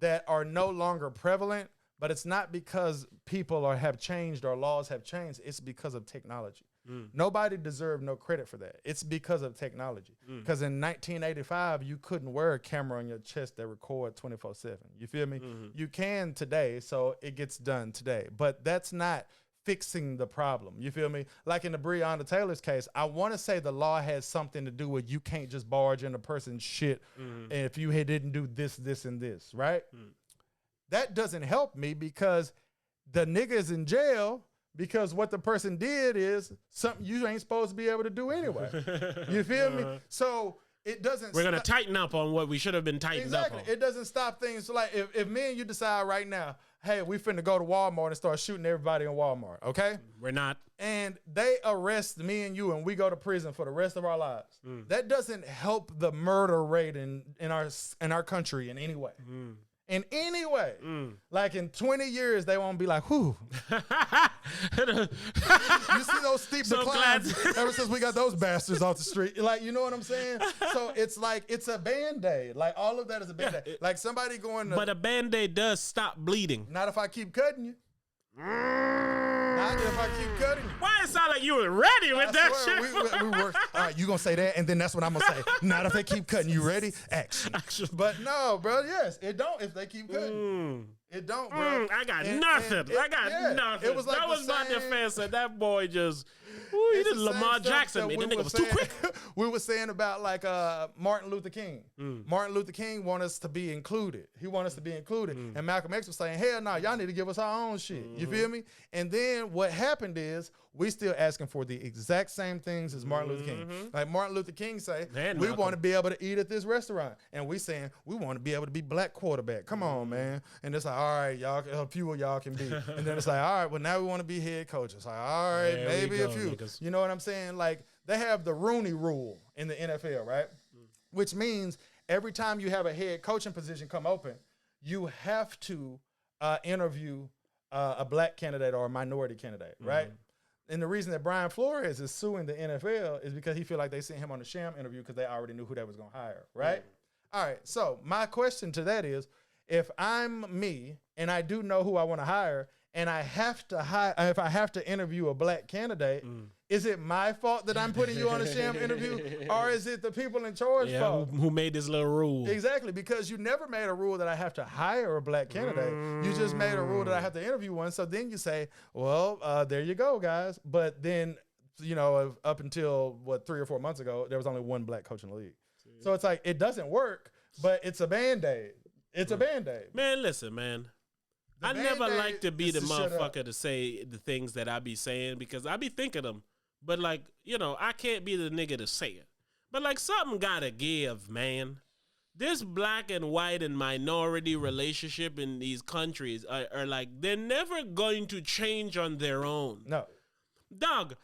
that are no longer prevalent, but it's not because people have changed or laws have changed. It's because of technology. Nobody deserved no credit for that. It's because of technology. Because in 1985, you couldn't wear a camera on your chest that record 24/7. You feel me? You can today, so it gets done today. But that's not fixing the problem. You feel me? Like in the Breonna Taylor's case, I want to say the law has something to do with you can't just barge in a person's shit if you didn't do this, this, and this, right? That doesn't help me because the nigga's in jail because what the person did is something you ain't supposed to be able to do anyway. You feel me? So it doesn't. We're going to tighten up on what we should have been tightened up on. It doesn't stop things. So like if me and you decide right now, hey, we finna go to Walmart and start shooting everybody in Walmart, okay? We're not. And they arrest me and you and we go to prison for the rest of our lives. That doesn't help the murder rate in our country in any way. In any way. Like in 20 years, they won't be like, whew. You see those steep declines ever since we got those bastards off the street. Like, you know what I'm saying? So it's like, it's a Band-Aid. Like, all of that is a Band-Aid. Like somebody going to... But a Band-Aid does stop bleeding. Not if I keep cutting you. Not if I keep cutting you. Why it sound like you were ready with that shit? We work. All right, you gonna say that, and then that's what I'm gonna say. Not if they keep cutting. You ready? Action. But no, bro. Yes, it don't. If they keep cutting, it don't, bro. I got nothing. I got nothing. It was like that was my defense, and that boy just. Ooh, he did Lamar Jackson. Man, that nigga was too quick. We were saying about like Martin Luther King. Martin Luther King want us to be included. He want us to be included. And Malcolm X was saying, hell no, y'all need to give us our own shit. You feel me? And then what happened is we still asking for the exact same things as Martin Luther King. Like Martin Luther King say, we want to be able to eat at this restaurant. And we saying, we want to be able to be black quarterback. Come on, man. And it's like, all right, y'all, a few of y'all can be. And then it's like, all right, well, now we want to be head coaches. Like, all right, there maybe a few. Niggas. You know what I'm saying? Like, they have the Rooney Rule in the NFL, right? Which means every time you have a head coaching position come open, you have to interview a black candidate or a minority candidate, right? And the reason that Brian Flores is suing the NFL is because he feel like they sent him on a sham interview because they already knew who they was going to hire, right? All right, so my question to that is, if I'm me and I do know who I want to hire and I have to hire, if I have to interview a black candidate, is it my fault that I'm putting you on a sham interview, or is it the people in charge fault? Who made this little rule? Exactly, because you never made a rule that I have to hire a black candidate. You just made a rule that I have to interview one. So then you say, well, there you go, guys. But then, you know, up until 3 or 4 months ago, there was only one black coach in the league. So it's like, it doesn't work, but it's a Band-Aid. It's a Band-Aid. Man, listen, man. I never like to be the motherfucker to say the things that I be saying because I be thinking them. But, like, you know, I can't be the nigga to say it. But, like, something gotta give, man. This black and white and minority relationship in these countries are like, they're never going to change on their own. No. Dog,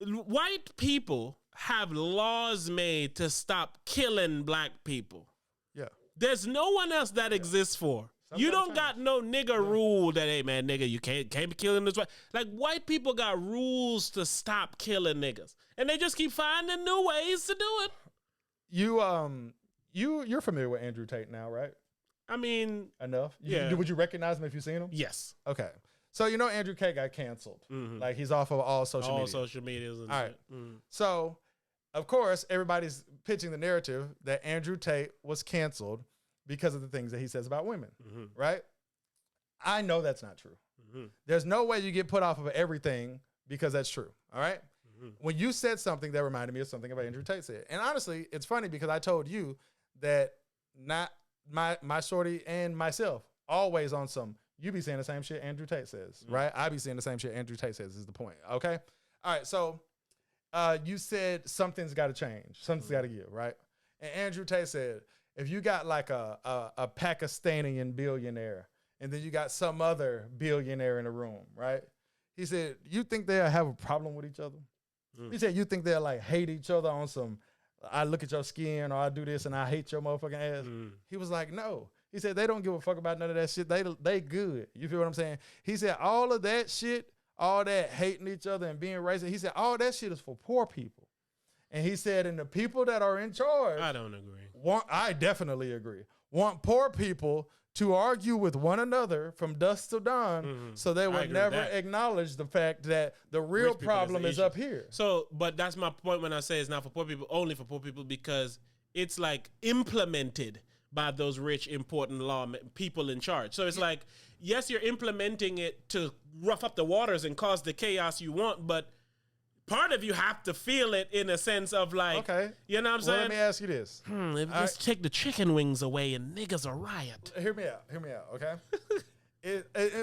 white people have laws made to stop killing black people. Yeah. There's no one else that exists for. You don't got no nigga rule that, hey, man, nigga, you can't be killing this way. Like, white people got rules to stop killing niggas. And they just keep finding new ways to do it. You're familiar with Andrew Tate now, right? I mean. Enough? Yeah. Would you recognize him if you've seen him? Yes. Okay. So, you know, Andrew Tate got canceled. Like, he's off of all social media. All social medias and all shit. Right. So, of course, everybody's pitching the narrative that Andrew Tate was canceled because of the things that he says about women, right? I know that's not true. There's no way you get put off of everything because that's true, all right? When you said something that reminded me of something about Andrew Tate said. And honestly, it's funny because I told you that not my shorty and myself always on some, you be saying the same shit Andrew Tate says, right? I be saying the same shit Andrew Tate says is the point, okay? All right, so you said something's got to change. Something's got to give, right? And Andrew Tate said, if you got like a Pakistani billionaire and then you got some other billionaire in the room, right? He said, you think they'll have a problem with each other? He said, you think they'll like hate each other on some, I look at your skin or I do this and I hate your motherfucking ass? He was like, no. He said, they don't give a fuck about none of that shit. They good. You feel what I'm saying? He said, all of that shit, all that hating each other and being racist, he said, all that shit is for poor people. And he said, and the people that are in charge. I don't agree. I definitely agree. Want poor people to argue with one another from dusk till dawn, so they would never acknowledge the fact that the real problem is up here. So, but that's my point when I say it's not for poor people, only for poor people, because it's like implemented by those rich, important people in charge. So it's like, yes, you're implementing it to rough up the waters and cause the chaos you want, but part of you have to feel it in a sense of like, okay, you know what I'm saying? Let me ask you this. Let's take the chicken wings away and niggas are riot. Hear me out, okay?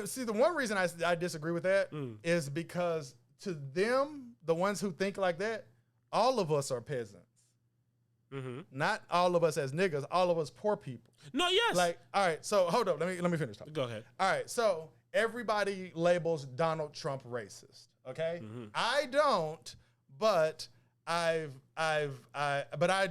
See, the one reason I disagree with that is because to them, the ones who think like that, all of us are peasants. Not all of us as niggas, all of us poor people. No, yes. Like, all right, so hold up, let me finish talking. Go ahead. All right, so everybody labels Donald Trump racist. Okay, I don't, but I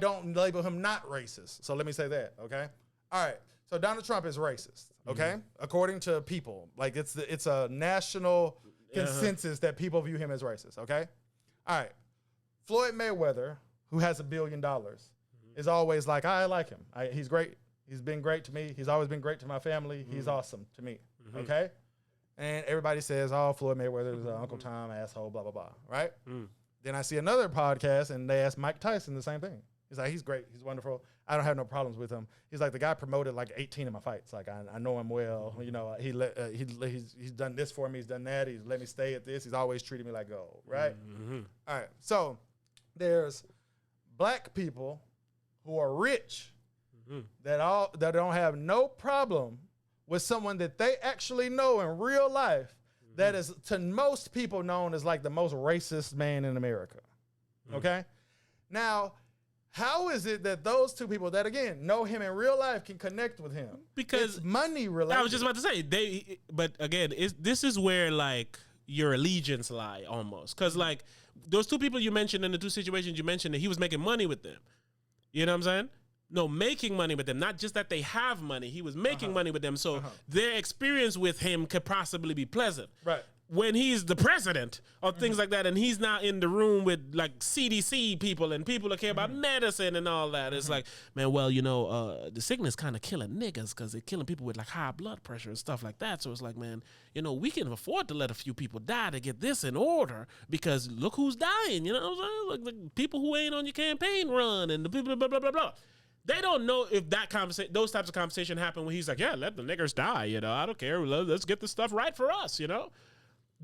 don't label him not racist. So let me say that. Okay, all right. So Donald Trump is racist. Okay, according to people, like it's a national consensus that people view him as racist. Okay, all right. Floyd Mayweather, who has $1 billion, is always like, I like him. He's great. He's been great to me. He's always been great to my family. He's awesome to me. Okay. And everybody says, oh, Floyd Mayweather is an Uncle Tom asshole, blah, blah, blah, right? Then I see another podcast, and they ask Mike Tyson the same thing. He's like, he's great. He's wonderful. I don't have no problems with him. He's like, the guy promoted like 18 of my fights. Like, I know him well. You know, he's done this for me. He's done that. He's let me stay at this. He's always treated me like gold, right? All right. So there's black people who are rich that don't have no problem with someone that they actually know in real life that is to most people known as like the most racist man in America. Okay? Now, how is it that those two people that, again, know him in real life can connect with him? Because it's money related. I was just about to say, but again, this is where like your allegiance lie almost. Because like those two people you mentioned in the two situations you mentioned, that he was making money with them. You know what I'm saying? No, making money with them. Not just that they have money. He was making money with them. So their experience with him could possibly be pleasant. Right. When he's the president of things like that, and he's not in the room with like CDC people and people that care about medicine and all that, it's like, man, well, you know, the sickness kind of killing niggas because they're killing people with like high blood pressure and stuff like that. So it's like, man, you know, we can afford to let a few people die to get this in order because look who's dying. You know what I'm saying? Like the people who ain't on your campaign run and the people blah, blah, blah, blah. They don't know if that conversation, those types of conversation happen when he's like, yeah, let the niggers die. You know, I don't care. Let's get this stuff right for us. You know,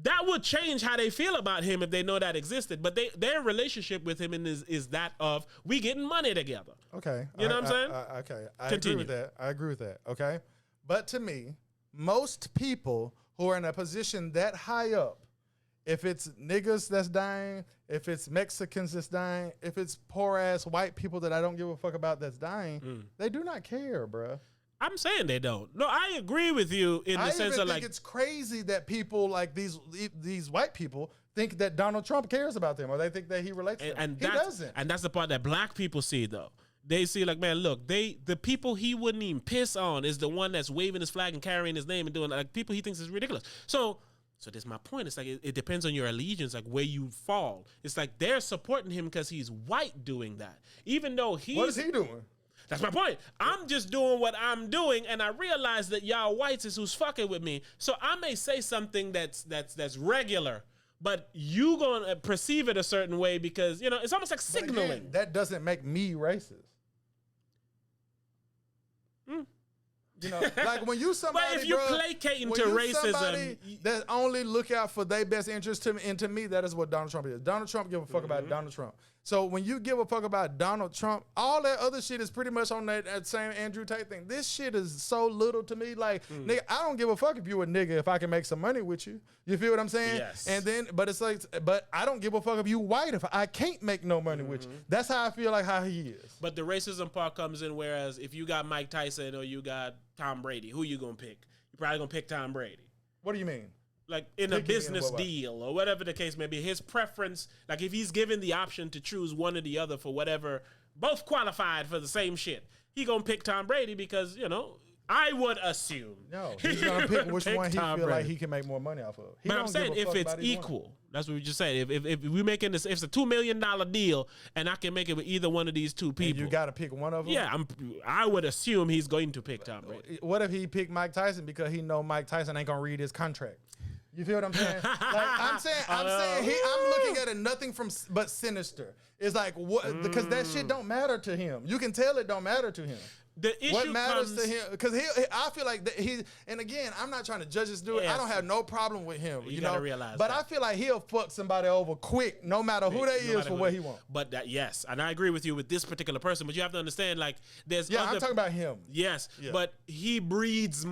that would change how they feel about him if they know that existed. But their relationship with him is that of we getting money together. Okay. You know what I'm saying? Okay. I agree with that. Okay. But to me, most people who are in a position that high up, if it's niggas that's dying, if it's Mexicans that's dying, if it's poor-ass white people that I don't give a fuck about that's dying, they do not care, bruh. I'm saying they don't. No, I agree with you in the sense of like... I think it's crazy that people like these white people think that Donald Trump cares about them or they think that he relates to them. He doesn't. And that's the part that black people see, though. They see like, man, look, the people he wouldn't even piss on is the one that's waving his flag and carrying his name and doing like people he thinks is ridiculous. So that's my point. It's like it depends on your allegiance, like where you fall. It's like they're supporting him because he's white doing that, even though he's. What is he doing? That's my point. I'm just doing what I'm doing, and I realize that y'all whites is who's fucking with me. So I may say something that's regular, but you gonna perceive it a certain way because you know it's almost like signaling. Again, that doesn't make me racist. You know, like when you somebody, but if you're placating to racism, that only look out for their best interest to me, and to me, that is what Donald Trump is. Donald Trump give a fuck about Donald Trump. So when you give a fuck about Donald Trump, all that other shit is pretty much on that same Andrew Tate thing. This shit is so little to me. Like, nigga, I don't give a fuck if you a nigga if I can make some money with you. You feel what I'm saying? Yes. And then, but it's like, but I don't give a fuck if you white if I can't make no money with you. That's how I feel like how he is. But the racism part comes in, whereas if you got Mike Tyson or you got Tom Brady, who you gonna pick? You're probably gonna pick Tom Brady. What do you mean? Like in a business deal or whatever the case may be, his preference, like if he's given the option to choose one or the other for whatever, both qualified for the same shit, he gonna pick Tom Brady because, you know, I would assume. No, he's gonna pick which one he feel like he can make more money off of. But I'm saying if it's equal, that's what we just said. If we making this, if it's a $2 million deal and I can make it with either one of these two people, and you got to pick one of them. Yeah, I would assume he's going to pick Tom Brady. What if he picked Mike Tyson because he know Mike Tyson ain't gonna read his contract? You feel what I'm saying? Like I'm saying I'm looking at it nothing but sinister. It's like what because that shit don't matter to him. You can tell it don't matter to him. The issue what matters to him because I feel like he and again I'm not trying to judge this dude. Yes. I don't have no problem with him. You know, realize but that. I feel like he'll fuck somebody over quick, no matter who they is for what he wants. But yes, and I agree with you with this particular person. But you have to understand, like, there's I'm talking about him. Yes, but he breeds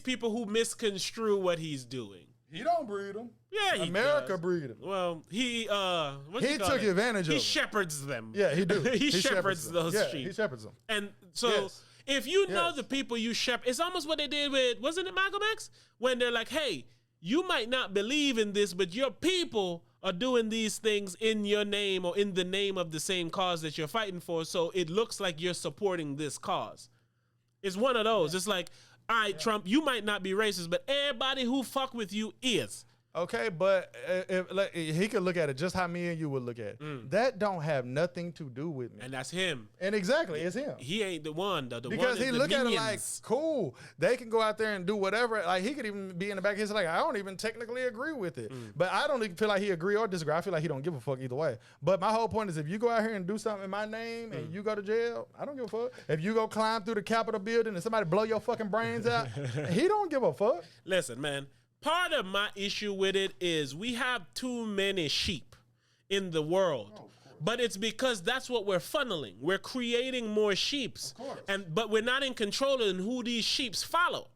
people who misconstrue what he's doing. He don't breed them. Yeah, America breed them. Well, he took advantage of them. He shepherds them. Yeah, he do. he shepherds those sheep. He shepherds them. And so if you know the people you shepherd, it's almost what they did with, wasn't it Malcolm X? When they're like, hey, you might not believe in this, but your people are doing these things in your name or in the name of the same cause that you're fighting for, so it looks like you're supporting this cause. It's one of those. It's like, all right, Trump, you might not be racist, but everybody who fuck with you is. Okay, but he could look at it just how me and you would look at it. That don't have nothing to do with me. And that's him. And exactly, it's him. He ain't the one, though. Because he look at it like, cool, they can go out there and do whatever. Like, he could even be in the back of his like, I don't even technically agree with it. But I don't even feel like he agree or disagree. I feel like he don't give a fuck either way. But my whole point is if you go out here and do something in my name and you go to jail, I don't give a fuck. If you go climb through the Capitol building and somebody blow your fucking brains out, he don't give a fuck. Listen, man. Part of my issue with it is we have too many sheep in the world, but it's because that's what we're funneling. We're creating more sheeps, but we're not in control of who these sheeps follow.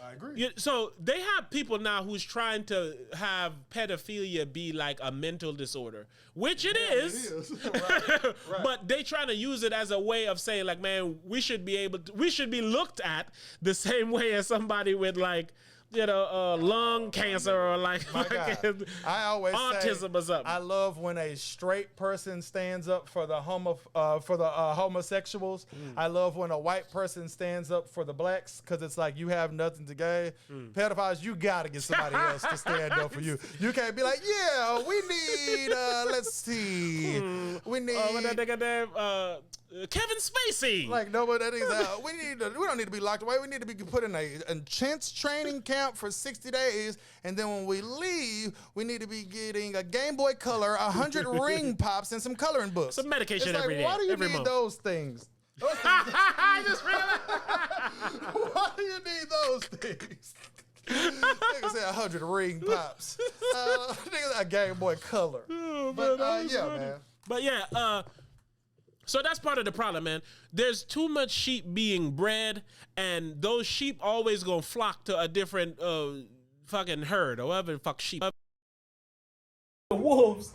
I agree. So they have people now who's trying to have pedophilia be like a mental disorder, which it is. Right. But they trying to use it as a way of saying like, man, we should be looked at the same way as somebody with like, you know, lung cancer or like I always autism or something. I love when a straight person stands up for the homosexuals. I love when a white person stands up for the blacks because it's like you have nothing to gain. Pedophiles, you gotta get somebody else to stand up for you. You can't be like, yeah, we need. Let's see, we need. Kevin Spacey. Like no, but that is we don't need to be locked away. We need to be put in a intense training camp for 60 days, and then when we leave, we need to be getting a Game Boy Color, 100 ring pops, and some coloring books. Some medication it's every like, day. Why do you need those things? I just realized. Why do you need those things? Nigga said 100 ring pops. Nigga a Game Boy Color. Oh, but yeah, man. But yeah, so that's part of the problem, man. There's too much sheep being bred, and those sheep always gonna flock to a different fucking herd or whatever the fuck sheep. Wolves,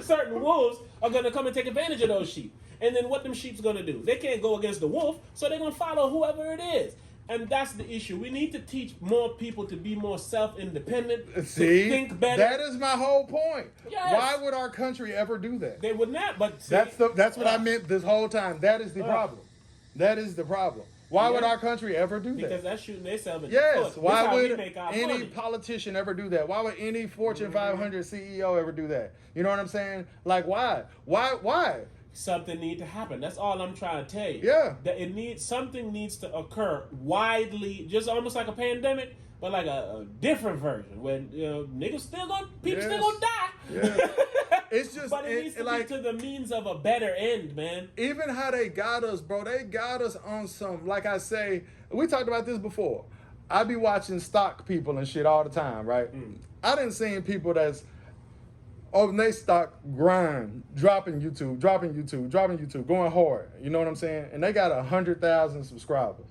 certain wolves are gonna come and take advantage of those sheep. And then what them sheep's gonna do? They can't go against the wolf, so they're gonna follow whoever it is. And that's the issue. We need to teach more people to be more self-independent, see, to think better. That is my whole point. Yes. Why would our country ever do that? They would not, but see, that's what I meant this whole time. That is the problem. That is the problem. Why would our country ever do that? Because that's shooting themselves in the foot. Why would any politician ever do that? Why would any Fortune 500 CEO ever do that? You know what I'm saying? Like, why? Why? Something need to happen. That's all I'm trying to tell you. Yeah. That something needs to occur widely, just almost like a pandemic, but like a different version when people still gonna die. Yeah. It's just, but it needs to be to the means of a better end, man. Even how they got us, bro. They got us on some, like I say, we talked about this before. I be watching stock people and shit all the time, right? I didn't see people that's Oh, and they stock grind, dropping YouTube, going hard. You know what I'm saying? And they got 100,000 subscribers.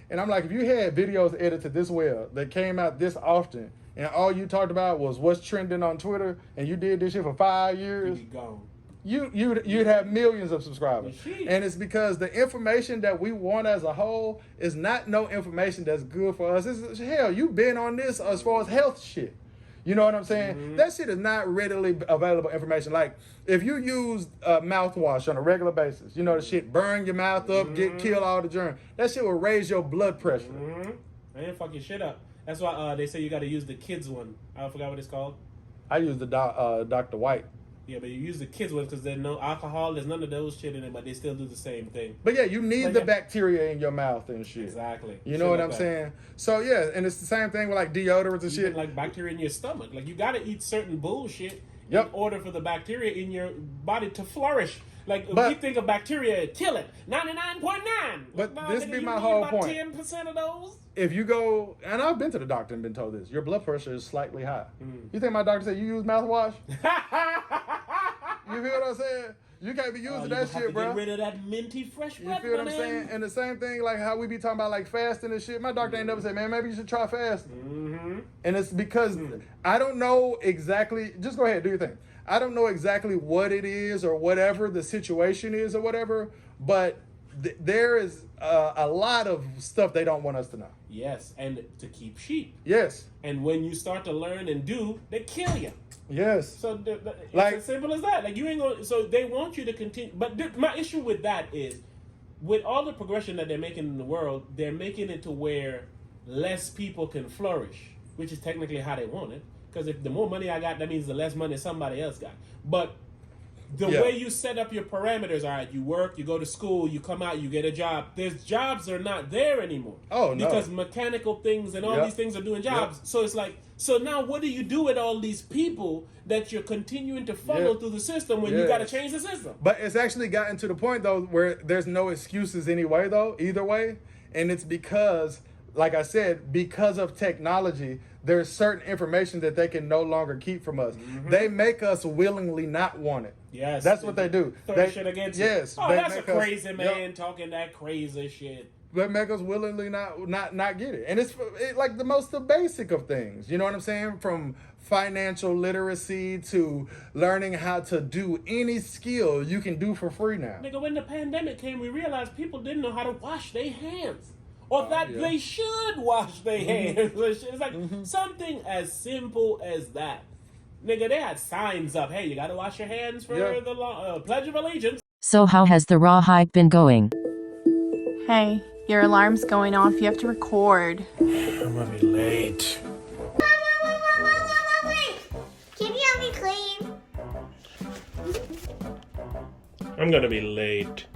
And I'm like, if you had videos edited this well that came out this often, and all you talked about was what's trending on Twitter, and you did this shit for 5 years, you'd have millions of subscribers. And it's because the information that we want as a whole is not no information that's good for us. Hell, you've been on this as far as health shit. You know what I'm saying? Mm-hmm. That shit is not readily available information. Like, if you use mouthwash on a regular basis, you know, the shit burn your mouth up, kill all the germs. That shit will raise your blood pressure. Mm-hmm. I ain't fuck your shit up. That's why they say you got to use the kids one. I forgot what it's called. I use the Dr. White. Yeah, but you use the kids one because there's no alcohol, there's none of those shit in it, but they still do the same thing. But yeah, you need the bacteria in your mouth and shit. Exactly. You know what I'm saying? So yeah, and it's the same thing with like deodorants and shit. Like bacteria in your stomach. Like you gotta eat certain bullshit in order for the bacteria in your body to flourish. Like if we think of bacteria, kill it. 99.9. But this be my whole point. 10% of those. If you go, and I've been to the doctor and been told this, your blood pressure is slightly high. You think my doctor said you use mouthwash? You feel what I'm saying? You can't be using that shit, bro. Get rid of that minty fresh breath. You feel what I'm saying? And the same thing, like how we be talking about like fasting and shit. My doctor ain't never said, man, maybe you should try fasting. Mm-hmm. And it's because I don't know exactly. Just go ahead, do your thing. I don't know exactly what it is or whatever the situation is or whatever, but there is a lot of stuff they don't want us to know. Yes, and to keep sheep. Yes. And when you start to learn and do, they kill you. Yes. So it's as simple as that. Like you ain't gonna. So they want you to continue. But my issue with that is, with all the progression that they're making in the world, they're making it to where less people can flourish, which is technically how they want it. Because if the more money I got, that means the less money somebody else got. But the way you set up your parameters, all right, you work, you go to school, you come out, you get a job. There's jobs are not there anymore. Oh, no. Because mechanical things and all these things are doing jobs. So it's like, so now what do you do with all these people that you're continuing to funnel through the system when you got to change the system? But it's actually gotten to the point, though, where there's no excuses anyway, though, either way. And it's because, like I said, because of technology, there's certain information that they can no longer keep from us. Mm-hmm. They make us willingly not want it. Yes. That's what they do. Throw shit against you. Yes. Oh, that's a crazy man talking that crazy shit. They make us willingly not get it. And it's like the most basic of things. You know what I'm saying? From financial literacy to learning how to do any skill you can do for free now. Nigga, when the pandemic came, we realized people didn't know how to wash their hands. Or that they should wash their hands. It's like something as simple as that. Nigga, they had signs up. Hey, you gotta wash your hands for the Pledge of Allegiance. So how has the Raw Hype been going? Hey, your alarm's going off. You have to record. I'm gonna be late. Can you help me clean? I'm gonna be late.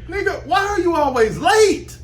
Nigga, why are you always late?